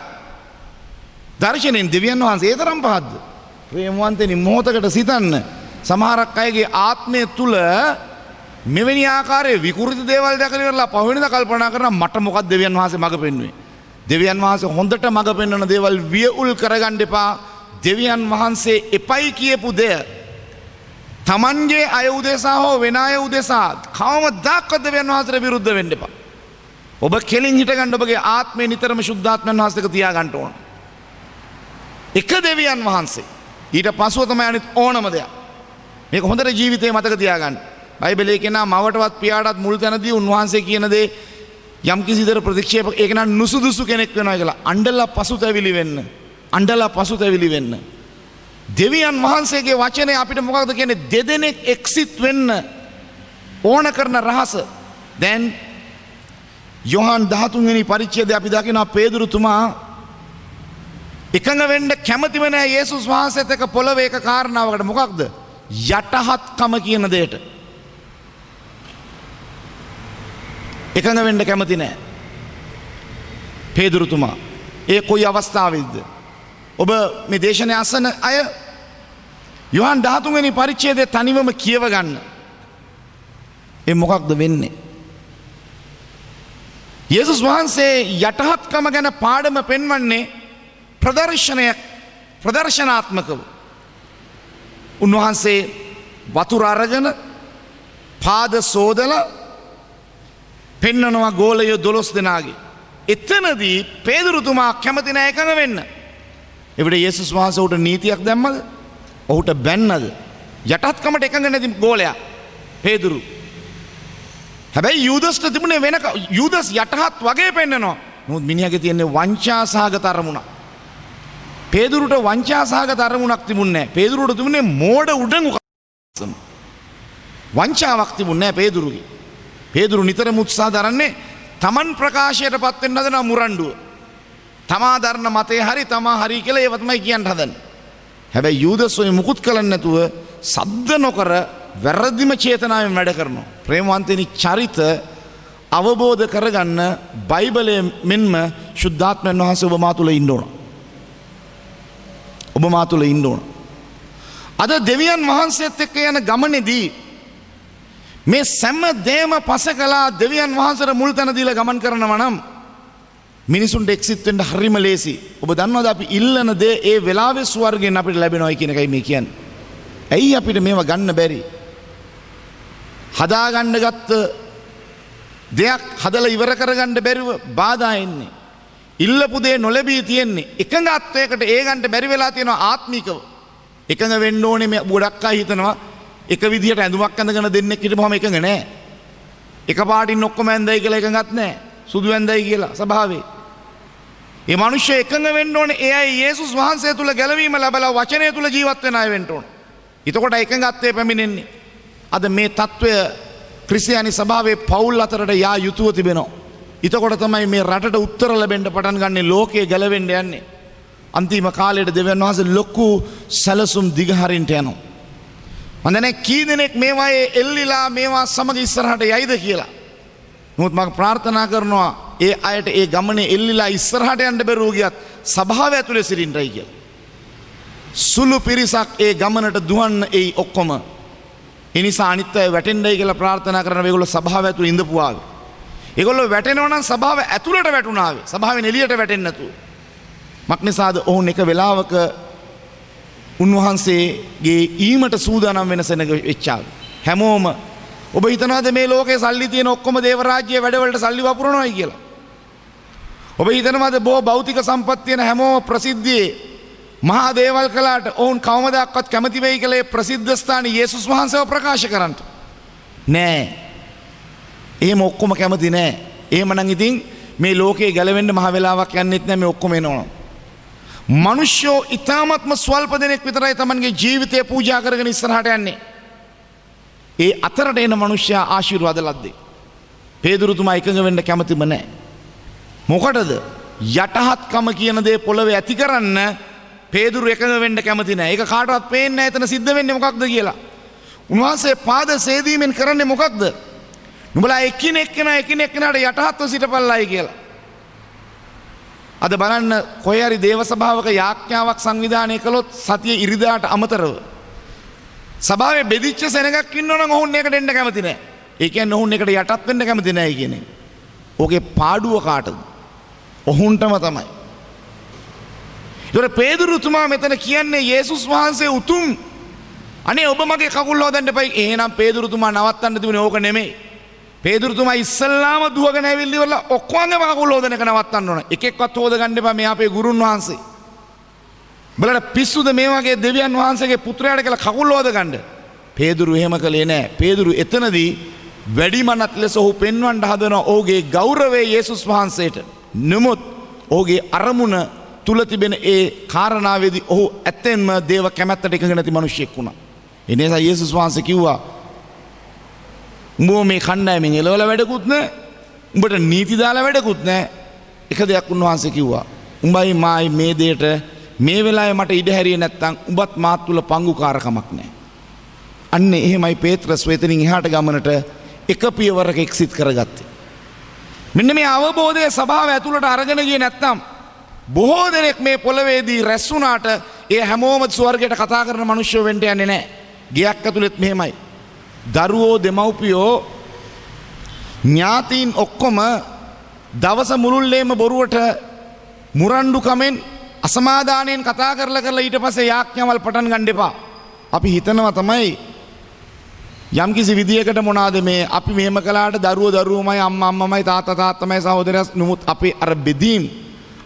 දර්ශනෙන් දෙවියන් වහන්සේ ඒ තරම් පහද්ද? ප්‍රේමවන්තනි, මොහොතකට සිතන්න. සමහරක් අයගේ ආත්මය තුල මෙවැනි ආකාරයේ විකෘති දේවල් දැකලා ඉවරලා පහවෙනිදා කල්පනා කරනවා මට මොකක්ද දෙවියන් වහන්සේ මඟ පෙන්වුවේ? දෙවියන් වහන්සේ හොඳට මඟ පෙන්වන දේවල් වියුල් කරගන්න එපා. දෙවියන් වහන්සේ එපයි කියපු දෙය තමන්ගේ අය උදෙසා හෝ වෙන අය උදෙසා කවමදාකවත් දෙවියන් වහන්සේට විරුද්ධ වෙන්න එපා. ඔබ කෙලින් හිටගන්න ඔබගේ ආත්මය නිතරම සුද්ධාත්මයන් වහන්සේක තියාගන්න ඕන. එක දෙවියන් වහන්සේ. ඊට පස්ව තමයි අනිත් ඕනම දෙයක්. මේක හොඳට ජීවිතේ මතක තියාගන්න. බයිබලයේ කියනවා මවටවත් පියාටවත් මුල් තැනදී උන්වහන්සේ කියන දේ යම් කිසි දර ප්‍රතික්ෂේප ඒක නම් නුසුදුසු කෙනෙක් වෙනවා කියලා. අඬලා පසුතැවිලි වෙන්න. අඬලා පසුතැවිලි වෙන්න. දෙවියන් වහන්සේගේ වචනේ අපිට මොකක්ද කියන්නේ? දෙදෙනෙක් එක්සිට් වෙන්න ඕන කරන රහස. දැන් යොහන් 13 වෙනි පරිච්ඡේදයේ අපි දකිනවා පේදුරුතුමා එකඟ වෙන්න කැමතිම නැහැ යේසුස් වහන්සේත් එක්ක පොළවේ එක කාරණාවකට. මොකක්ද? යටහත්කම කියන දෙයට එකඟ වෙන්න කැමති නැහැ පේදුරුතුමා. ඒ කොයි අවස්ථාවේද? ඔබ මේ දේශනය අසන අය යොහන් 13 වෙනි පරිච්ඡේදයේ තනිවම කියව ගන්න. ඒ මොකක්ද වෙන්නේ? යේසුස් වහන්සේ යටහත්කම ගැන පාඩම පෙන්වන්නේ ප්‍රදර්ශනාත්මකව. උන්වහන්සේ වතුර අරගෙන පාද සෝදලා පෙන්නනවා ගෝලය 12 දෙනාගේ. එතනදී පේදුරුතුමා කැමති නැහැ එකඟ වෙන්න. එවිට යේසුස් වහන්සේ උට නීතියක් දැම්මද? ඔහුට බැන්නද? යටත්කමට එකඟ නැති ගෝලයා පේදුරු. හැබැයි යූදස්ට තිබුණේ වෙන යූදස් යටහත් වගේ පෙන්නනවා. නමුත් මිනිහාගේ තියෙන්නේ වංචා සහගත අරමුණක්. පේදුරුට වංචා සහගත අරමුණක් තිබුණේ නැහැ. පේදුරුට තිබුණේ මෝඩ උඩඟු වංචාවක් තිබුණේ නැහැ පේදුරුගේ. පේදුරු නිතරම උත්සාහ දරන්නේ තමන් ප්‍රකාශයට පත් වෙන්න හදන මුරණ්ඩුව. තමා දරන මතේ හරි තමා හරි කියලා ඒව තමයි කියන්න හදන්නේ. හැබැයි යූදස් ඔය මුකුත් කලන්නේ නැතුව සද්ද නොකර වැරදිම චේතනාවෙන් වැඩ කරනවා. ප්‍රේමවන්තනි චරිත අවබෝධ කරගන්න බයිබලයේ මෙන්ම ශුද්ධාත්මයන් වහන්සේ ඔබ මා තුළ ඉන්න ඕන. ඔබ මා තුළ ඉන්න ඕන. අද දෙවියන් වහන්සේත් එක්ක යන ගමනේදී මේ සෑම දෙයක්ම පස කළා දෙවියන් වහන්සේට මුල් තැන දීලා ගමන් කරනවා නම් මිනිසුන්ට එක්සිට් වෙන්න හරිම ලේසි. ඔබ දන්නවද අපි ඉල්ලන දේ ඒ වෙලාවේ ස්වර්ගයෙන් අපිට ලැබෙනවා කියන එකයි මේ කියන්නේ. ඇයි අපිට මේවා ගන්න බැරි? හදාගන්න ගත්ත දෙයක් හදලා ඉවර කරගන්න බැරිව බාධා එන්නේ. ඉල්ලපු දේ නොලැබී තියෙන්නේ. එකඟත්වයකට ඒ ගන්න බැරි වෙලා තියෙනවා ආත්මිකව. එකඟ වෙන්න ඕනේ මේ ගොඩක් අය හිතනවා එක විදිහට ඇඳුමක් ඇඳගෙන දෙන්නෙක් හිටපුවම එකඟ නැහැ. එකපාරටින් ඔක්කොම ඇඳයි කියලා එකඟත් නැහැ. සුදු ඇඳයි කියලා ස්වභාවයේ. මේ මිනිස්සු එකඟ වෙන්න ඕනේ ඒ අය යේසුස් වහන්සේ තුල ගැලවීම ලැබලා වචනය තුල ජීවත් වෙන අය වෙන්න ඕනේ. එතකොට එකඟත්වයේ පැමිණෙන්නේ. අද මේ తত্ত্বය ක්‍රිස්තියානි සභාවේ පවුල් අතරට යා යුතුව තිබෙනවා. එතකොට තමයි මේ රටට උත්තර ලැබෙන්න පටන් ගන්න ලෝකයේ ගැලවෙන්න යන්නේ. අන්තිම කාලයට දෙවියන් වහන්සේ ලොකු සැලසුම් දිගහරින්ට යනවා. මන්දනේ කී දෙනෙක් මේවායේ එල්ලිලා මේවා සමග ඉස්සරහට යයිද කියලා. නමුත් මම ප්‍රාර්ථනා කරනවා ඒ අයට ඒ ගමනේ එල්ලිලා ඉස්සරහට යන්න බැරුව ගියත් සභාව ඇතුලේ සිටින්නයි කියලා. සුළු පිරිසක් ඒ ගමනට දුවන්න එයි ඔක්කොම. ඒ නිසා අනිත් අය වැටෙන්නයි කියලා ප්‍රාර්ථනා කරන මේගොල්ලෝ සභාව ඇතුලේ ඉඳපුවාවේ. ඒගොල්ලෝ වැටෙනවා නම් සභාව ඇතුලට වැටුණාවේ. සභාවෙන් එළියට වැටෙන්නේ නැතුව. මක්නිසාද ඔවුන් එක වෙලාවක උන්වහන්සේගේ ඊමට සූදානම් වෙන සෙනග වෙච්චාවේ. හැමෝම ඔබ හිතනවාද මේ ලෝකේ සල්ලි තියෙන ඔක්කොම දේව රාජ්‍යයේ වැඩවලට සල්ලි වපුරනවායි කියලා? ඔබ හිතනවාද බොහෝ භෞතික සම්පත් තියෙන හැමෝම ප්‍රසිද්ධියේ මහා දේවල් කළාට ඔවුන් කවමදාක්වත් කැමති වෙයි කියලා ඒ ප්‍රසිද්ධ ස්ථානයේ යේසුස් වහන්සේව ප්‍රකාශ කරන්න? නෑ. එහෙම ඔක්කොම කැමති නෑ. එහෙමනම් ඉතින් මේ ලෝකේ ගැලවෙන්න මහ වෙලාවක් යන්නෙත් නෑ මේ ඔක්කොම එනවා. මනුෂ්‍යෝ ඊ타මත්ම ස්වල්ප දෙනෙක් විතරයි Tamanගේ ජීවිතය පූජා කරගෙන ඉස්සරහට යන්නේ. ඒ අතරට එන මනුෂ්‍යයා ආශිර්වාද ලද්දේ. පේදුරුතුමා එකඟ වෙන්න කැමතිම නැහැ. මොකටද? යටහත්කම කියන දේ පොළවේ ඇති කරන්න පේදුරු එකඟ වෙන්න කැමති නැහැ. ඒක කාටවත් පේන්නේ නැහැ එතන සිද්ධ වෙන්නේ මොකක්ද කියලා. උන්වහන්සේ පාද සේදීමෙන් කරන්නේ මොකක්ද? නුඹලා එකිනෙකනාට යටහත්ව සිටපල්ලායි කියලා. අද බලන්න කොහේ හරි දේව සභාවක යාඥාවක් සංවිධානය කළොත් සතිය ඉරිදාට අමතරව සභාවේ බෙදිච්ච සෙනගක් ඉන්නවනම් ඔවුන් ඒකට එන්න කැමති නැහැ. ඒ කියන්නේ ඔවුන් ඒකට යටත් වෙන්න කැමති නැහැ කියන්නේ. ඕකේ පාඩුව කාටද? ඔවුන්ටම තමයි. ඒතර පේදුරුතුමා මෙතන කියන්නේ යේසුස් වහන්සේ උතුම්. අනේ ඔබ මගේ කකුල් හොදන්න එපයි. එහෙනම් පේදුරුතුමා නවත්තන්න තිබුණේ ඕක නෙමෙයි. පේදුරුතුමා ඉස්සල්ලාම දුවගෙන ඇවිල්ලි ඉවරලා ඔක්කොම කකුල් හොදන එක නවත්තන්න ඕන. එකෙක්වත් හොදගන්න එපා මේ අපේ ගුරුන් වහන්සේ. බලන්න පිස්සුද මේ වගේ දෙවියන් වහන්සේගේ පුත්‍රයාට කියලා කකුල් හොද ගන්න. පේදුරු එහෙම කළේ නෑ. පේදුරු එතනදී වැඩිමනත් ලෙස ඔහු පෙන්වන්න හදන ඔහුගේ ගෞරවය යේසුස් වහන්සේට. නමුත් ඔහුගේ අරමුණ තුල තිබෙන ඒ කාරණාවේදී ඔහු ඇත්තෙන්ම දේව කැමැත්තට එකඟ නැති මිනිසෙක් වුණා. ඒ නිසා යේසුස් වහන්සේ කිව්වා උඹ මේ කණ්ඩායමෙන් එලවලා වැඩකුත් නෑ. උඹට නීති දාලා වැඩකුත් නෑ. එක දෙයක් උන්වහන්සේ කිව්වා. උඹයි මායි මේ දෙයට මේ වෙලාවේ මට ඉඩ හැරියේ නැත්තම් උඹත් මාත් තුල පංගුකාරකමක් නැහැ. අන්න එහෙමයි පේත්‍රස් වෙතනින් එහාට ගමනට එක පියවරක එක්සිට් කරගත්තේ. මෙන්න මේ අවබෝධය සභාව ඇතුළට අරගෙන ගියේ නැත්තම් බොහෝ දෙනෙක් මේ පොළවේදී රැස් වුණාට ඒ හැමෝම ස්වර්ගයට කතා කරන මිනිස්සු වෙන්න යන්නේ නැහැ. ගියක් ඇතුළෙත් මෙහෙමයි. දරුවෝ දෙමව්පියෝ ඥාතීන් ඔක්කොම දවස මුළුල්ලේම බොරුවට මුරණ්ඩු කමෙන් අසමාදානයෙන් කතා කරලා ඊට පස්සේ යාඥාවල් පටන් ගන්න එපා. අපි හිතනවා තමයි යම්කිසි විදියකට මොනවාද මේ අපි මෙහෙම කළාට දරුවෝමයි අම්මා අම්මමයි තාත්තා තාත්තමයි සහෝදරයස් නුමුත් අපේ අර බෙදීම්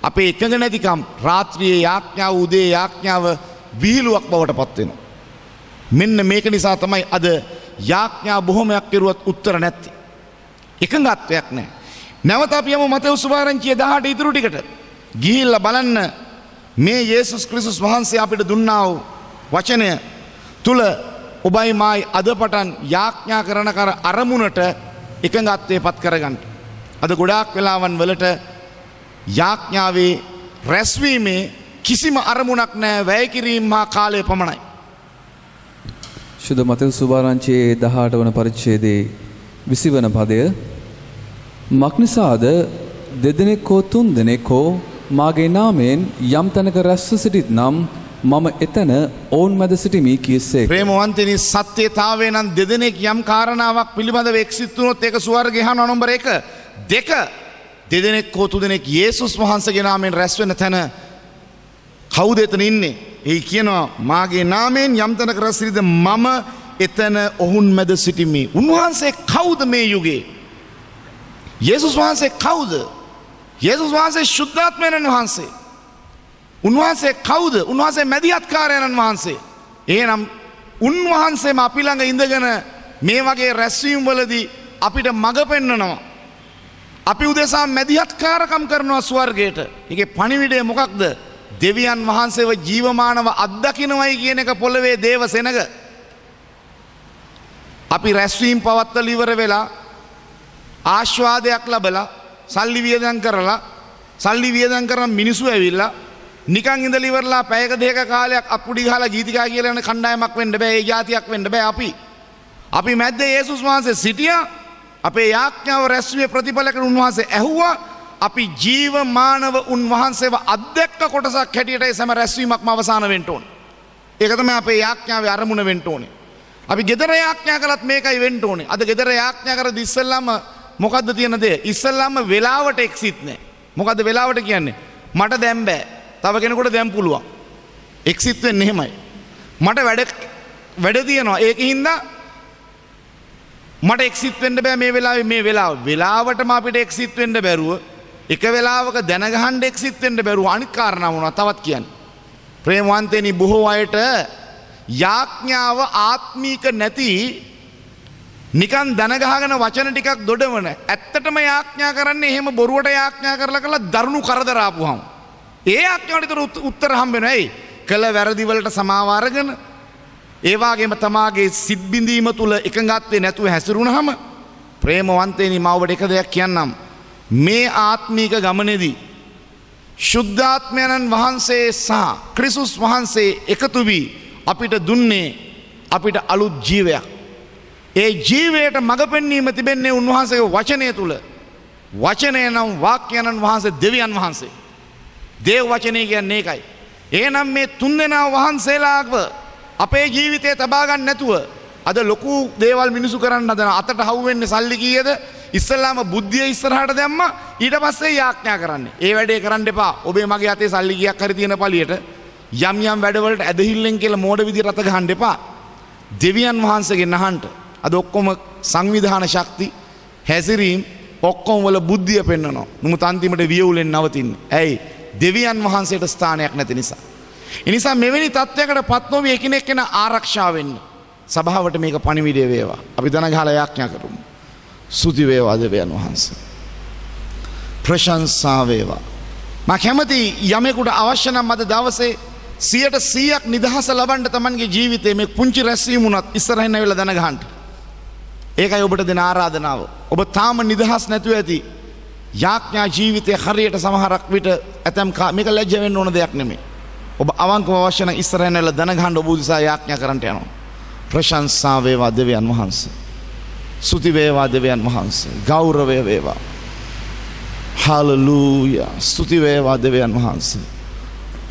අපේ එකඟ නැතිකම් රාත්‍රියේ යාඥාව උදේ යාඥාව විහිළුවක් බවට පත් වෙනවා. මෙන්න මේක නිසා තමයි අද යාඥා බොහොමයක් කෙරුවත් උත්තර නැත්තේ. එකඟත්වයක් නැහැ. නැවත අපි යමු මතෙවුස් සුභාරංචිය 18 ඉතුරු ටිකට. ගිහිල්ලා බලන්න මේ යේසුස් ක්‍රිස්තුස් වහන්සේ අපිට දුන්නා වූ වචනය තුල ඔබයි මායි අද පටන් යාඥා කරන කර අරමුණට එකඟත්වයටපත් කරගන්න. අද ගොඩාක් වෙලාවන් වලට යාඥාවේ රැස්වීමේ කිසිම අරමුණක් නැහැ, වැය කිරීම හා කාලය පමණයි. ශුද්ධ මතෙව් සුභාරංචියේ 18 වන පරිච්ඡේදයේ 20 වන පදය මක්නිසාද දෙදෙනෙක් හෝ තුන්දෙනෙක් හෝ මාගේ නාමයෙන් යම් තැනක රැස්ව සිටිත් නම් මම එතන ඔවුන් මැද සිටිමි කීසේක. ප්‍රේමවන්තනි, සත්‍යතාවය නම් දෙදෙනෙක් යම් කාරණාවක් පිළිබඳව එක්සිත් වුණොත් ඒක ස්වර්ගය යනවා නම්බර 1. 2 දෙදෙනෙක් හෝ තුන්දෙනෙක් යේසුස් වහන්සේගේ නාමයෙන් රැස් වෙන තැන කවුද එතන ඉන්නේ? ඒ කියනවා මාගේ නාමයෙන් යම් තැනක රැස් සිටිද මම එතන ඔවුන් මැද සිටිමි. උන්වහන්සේ කවුද මේ යුගයේ? යේසුස් වහන්සේ කවුද? යේසුස් වහන්සේ ශුද්ධාත්මයන් වහන්සේ. උන්වහන්සේ කවුද? උන්වහන්සේ මැදිහත්කාරයන් වහන්සේ. එහෙනම් උන්වහන්සේම අපි ළඟ ඉඳගෙන මේ වගේ රැස්වීම් වලදී අපිට මඟ පෙන්වනවා. අපි උදෙසා මැදිහත්කාරකම් කරනවා ස්වර්ගයට. ඒකේ පණිවිඩය මොකක්ද? දෙවියන් වහන්සේව ජීවමානව අත්දකින්නවයි කියන එක පොළවේ දේව සෙනග. අපි රැස්වීම් පවත්වල ඉවර වෙලා ආශාදයක් ලැබලා සල්ලි වියදම් කරලා සල්ලි වියදම් කරන මිනිස්සු ඇවිල්ලා නිකන් ඉඳලා ඉවරලා පැයක දෙක කාලයක් අක්කුඩි ගහලා ගීතිකා කියලා යන කණ්ඩායමක් වෙන්න බෑ. ඒ જાතියක් වෙන්න බෑ. අපි මැද්දේ යේසුස් වහන්සේ සිටියා. අපේ යාඥාව රැස්වීමේ ප්‍රතිඵලයකට උන්වහන්සේ ඇහුවා. අපි ජීවමානව උන්වහන්සේව අත්දැක්ක කොටසක් හැටියට ඒ සෑම රැස්වීමක්ම අවසාන වෙන්න ඕනේ. ඒක තමයි අපේ යාඥාවේ අරමුණ වෙන්න ඕනේ. අපි ගෙදර යාඥා කළත් මේකයි වෙන්න ඕනේ. අද ගෙදර යාඥා කරද්දි ඉස්සෙල්ලාම මොකද්ද තියෙන දේ? ඉස්සෙල්ලාම වෙලාවට එක්සිත් නැහැ. මොකද්ද වෙලාවට කියන්නේ? මට දැන් බෑ. තව කෙනෙකුට දැන් පුළුවන්. එක්සිත් වෙන්නේ එහෙමයි. මට වැඩ තියෙනවා. ඒකින්ද මට එක්සිත් වෙන්න බෑ මේ වෙලාවටම අපිට එක්සිත් වෙන්න බැරුව එක වෙලාවක දැනගහන්න එක්සිත් වෙන්න බැරුව අනිත් කාරණා මොනවද තවත් කියන්නේ? ප්‍රේමවන්තයනි, බොහෝ අයට යාඥාව ආත්මීක නැති නිකන් දනගහගෙන වචන ටිකක් දොඩවන. ඇත්තටම යාඥා කරන්නේ එහෙම බොරුවට යාඥා කරලා දරුණු කරදර ආපුවම. ඒ යාඥාවට උත්තර හම්බ වෙනවා. එයි කළ වැරදි වලට සමාව අරගෙන ඒ වගේම තමාගේ සිත් බිඳීම තුල එකඟත්වේ නැතුව හැසිරුණාම ප්‍රේමවන්තයනි, මම ඔබට එක දෙයක් කියන්නම්. මේ ආත්මීක ගමනේදී ශුද්ධාත්මයන්න් වහන්සේ සහ ක්‍රිස්තුස් වහන්සේ එකතු වී අපිට දුන්නේ අපිට අලුත් ජීවයක්. ඒ ජීවයට මඟ පෙන්වීම තිබෙන්නේ උන්වහන්සේගේ වචනය තුල. වචනය නම් වාක්‍යයන්න් වහන්සේ දෙවියන් වහන්සේ. දේව වචනය කියන්නේ ඒකයි. එහෙනම් මේ තුන්දෙනා වහන්සේලාව අපේ ජීවිතේ තබා ගන්න නැතුව අද ලොකු දේවල් මිනිසු කරන්න හදන. අතට හවු වෙන්නේ සල්ලි කීයද? ඉස්සල්ලාම බුද්ධිය ඉස්සරහට දැම්මා, ඊට පස්සේ යාඥා කරන්නේ. ඒ වැඩේ කරන්න එපා. ඔබේ මගේ අතේ සල්ලි කීයක් හරි තියෙන පළියට යම් යම් වැඩවලට ඇදහිල්ලෙන් කියලා මෝඩ විදිහට අත ගහන්න එපා. දෙවියන් වහන්සේගෙන් අහන්න. අද ඔක්කොම සංවිධාන ශක්ති හැසිරීම් ඔක්කොම වල බුද්ධිය පෙන්වනවා. නමුත් අන්තිමට වියවුලෙන් නවතින්නේ. ඇයි? දෙවියන් වහන්සේට ස්ථානයක් නැති නිසා. ඒ නිසා මෙවැනි තත්ත්වයකට පත් නොවි එකිනෙක කෙනා ආරක්ෂා වෙන්න. සභාවට මේක පණිවිඩය වේවා. අපි දන ගහලා යාඥා කරමු. ස්තුති වේවා දෙවියන් වහන්සේ. ප්‍රශංසා වේවා. මා කැමති යමෙකුට අවශ්‍ය නම් අද දවසේ 100% නිදහස ලබන්න තමන්ගේ ජීවිතේ මේ පුංචි රැස්වීම උනත් ඉස්සරහින් ඇවිල්ලා දන ගහන්න. ඒකයි ඔබට දෙන ආරාධනාව. ඔබ තාම නිදහස් නැතුව ඇති. යාඥා ජීවිතයේ හරියට සමහරක් විට ඇතම් මේක ලැජ්ජ වෙන්න ඕන දෙයක් නෙමෙයි. ඔබ අවංකව අවශ්‍ය නම් ඉස්සරහින් ඇවිල්ලා දන ගහන්න ඔබ උදෙසා යාඥා කරන්නට යනවා. ප්‍රශංසා වේවා දෙවියන් වහන්සේ. ස්තුති වේවා දෙවියන් වහන්සේ. ගෞරවය වේවා. හාලෙලූයා. ස්තුති වේවා දෙවියන් වහන්සේ.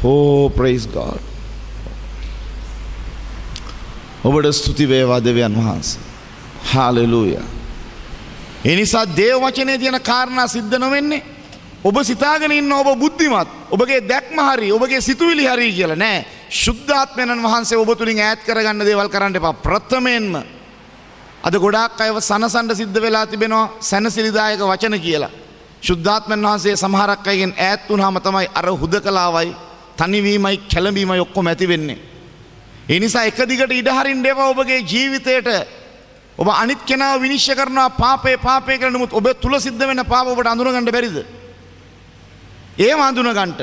Oh, praise God. ඔබට ස්තුති වේවා දෙවියන් වහන්සේ. හාලෙලූයා. ඒ නිසා දේව වචනේ තියෙන කාරණා සිද්ධ නොවෙන්නේ ඔබ සිතාගෙන ඉන්න ඔබ බුද්ධිමත්, ඔබගේ දැක්ම හරි, ඔබගේ සිතුවිලි හරි කියලා නෑ. ශුද්ධාත්මයන් වහන්සේ ඔබ තුලින් ඈත් කරගන්න දේවල් කරන්න එපා. ප්‍රථමයෙන්ම අද ගොඩාක් අයව සනසන්න සිද්ධ වෙලා තිබෙනවා සැනසිලිදායක වචන කියලා. ශුද්ධාත්මයන් වහන්සේ සමහරක් අයගෙන් ඈත් වුණාම තමයි අර හුදකලාවයි, තනිවීමයි, කැළඹීමයි ඔක්කොම ඇති වෙන්නේ. ඒ නිසා එක දිගට ඉඩ හරින්න එපා ඔබගේ ජීවිතේට. ඔබ අනිත් කෙනාව විනිශ්චය කරනවා පාපේ කියලා. නමුත් ඔබ තුල සිද්ධ වෙන පාප ඔබට අඳුනගන්න බැරිද? ඒව අඳුනගන්න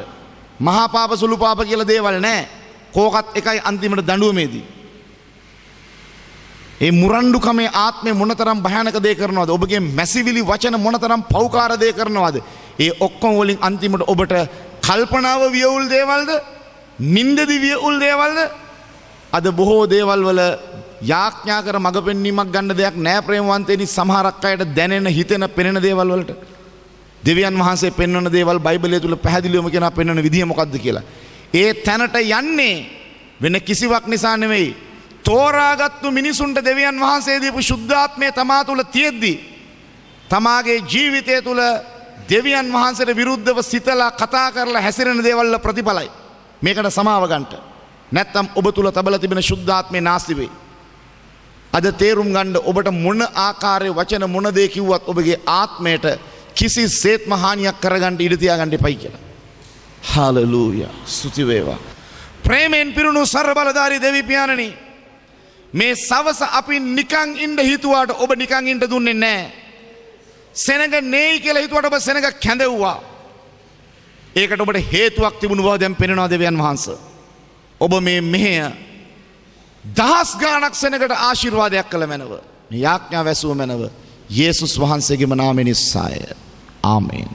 මහා පාප සුළු පාප කියලා දේවල් නැහැ. කෝකත් එකයි අන්තිමට දඬුවමේදී. ඒ මුරණ්ඩුකමේ ආත්මය මොනතරම් භයානක දේ කරනවද? ඔබගේ මැසිවිලි වචන මොනතරම් පෞකාර දේ කරනවද? ඒ ඔක්කොම වලින් අන්තිමට ඔබට කල්පනාව වියවුල් දේවල්ද? නින්දදි වියවුල් දේවල්ද? අද බොහෝ දේවල් වල යාඥා කර මඟ පෙන්වීමක් ගන්න දෙයක් නෑ ප්‍රේමවන්තයනි. සමහරක් අයට දැනෙන හිතෙන පෙනෙන දේවල් වලට දෙවියන් වහන්සේ පෙන්වන දේවල් බයිබලය තුල පැහැදිලිවම කියනවා පෙන්වන විදිය මොකක්ද කියලා. ඒ තැනට යන්නේ වෙන කිසිවක් නිසා නෙවෙයි. තෝරාගත්තු මිනිසුන්ට දෙවියන් වහන්සේ දීපු ශුද්ධාත්මය තමා තුල තියෙද්දි තමාගේ ජීවිතය තුල දෙවියන් වහන්සේට විරුද්ධව සිතලා කතා කරලා හැසිරෙන දේවල් වල ප්‍රතිඵලයි. මේකට සමාව ගන්නට. නැත්තම් ඔබ තුල තබලා තිබෙන ශුද්ධාත්මේ නාස්ති වෙයි. අද තේරුම් ගන්න ඔබට මොන ආකාරයේ වචන මොන දේ කිව්වත් ඔබගේ ආත්මයට කිසිසේත්ම හානියක් කරගන්න ඉඩ තියාගන්න එපයි කියලා. හාලෙලූයා. ස්තුති වේවා. ප්‍රේමෙන් පිරුණු ਸਰව බලධාරී දෙවි පියාණනි, මේ සවස අපි නිකන් ඉන්න හිතුවාට ඔබ නිකන් ඉන්න දුන්නේ නැහැ. සෙනඟ නෙයි කියලා හිතුවට ඔබ සෙනඟ කැඳෙව්වා. ඒකට ඔබට හේතුවක් තිබුණු බව දැන් පෙනෙනවා දෙවියන් වහන්සේ. ඔබ මේ මෙහෙය දහස් ගාණක් සෙනඟට ආශිර්වාදයක් කළ මැනව. මේ යාඥා වැසුව මැනව. යේසුස් වහන්සේගේම නාමයෙන් නිසාය. ආමේන්.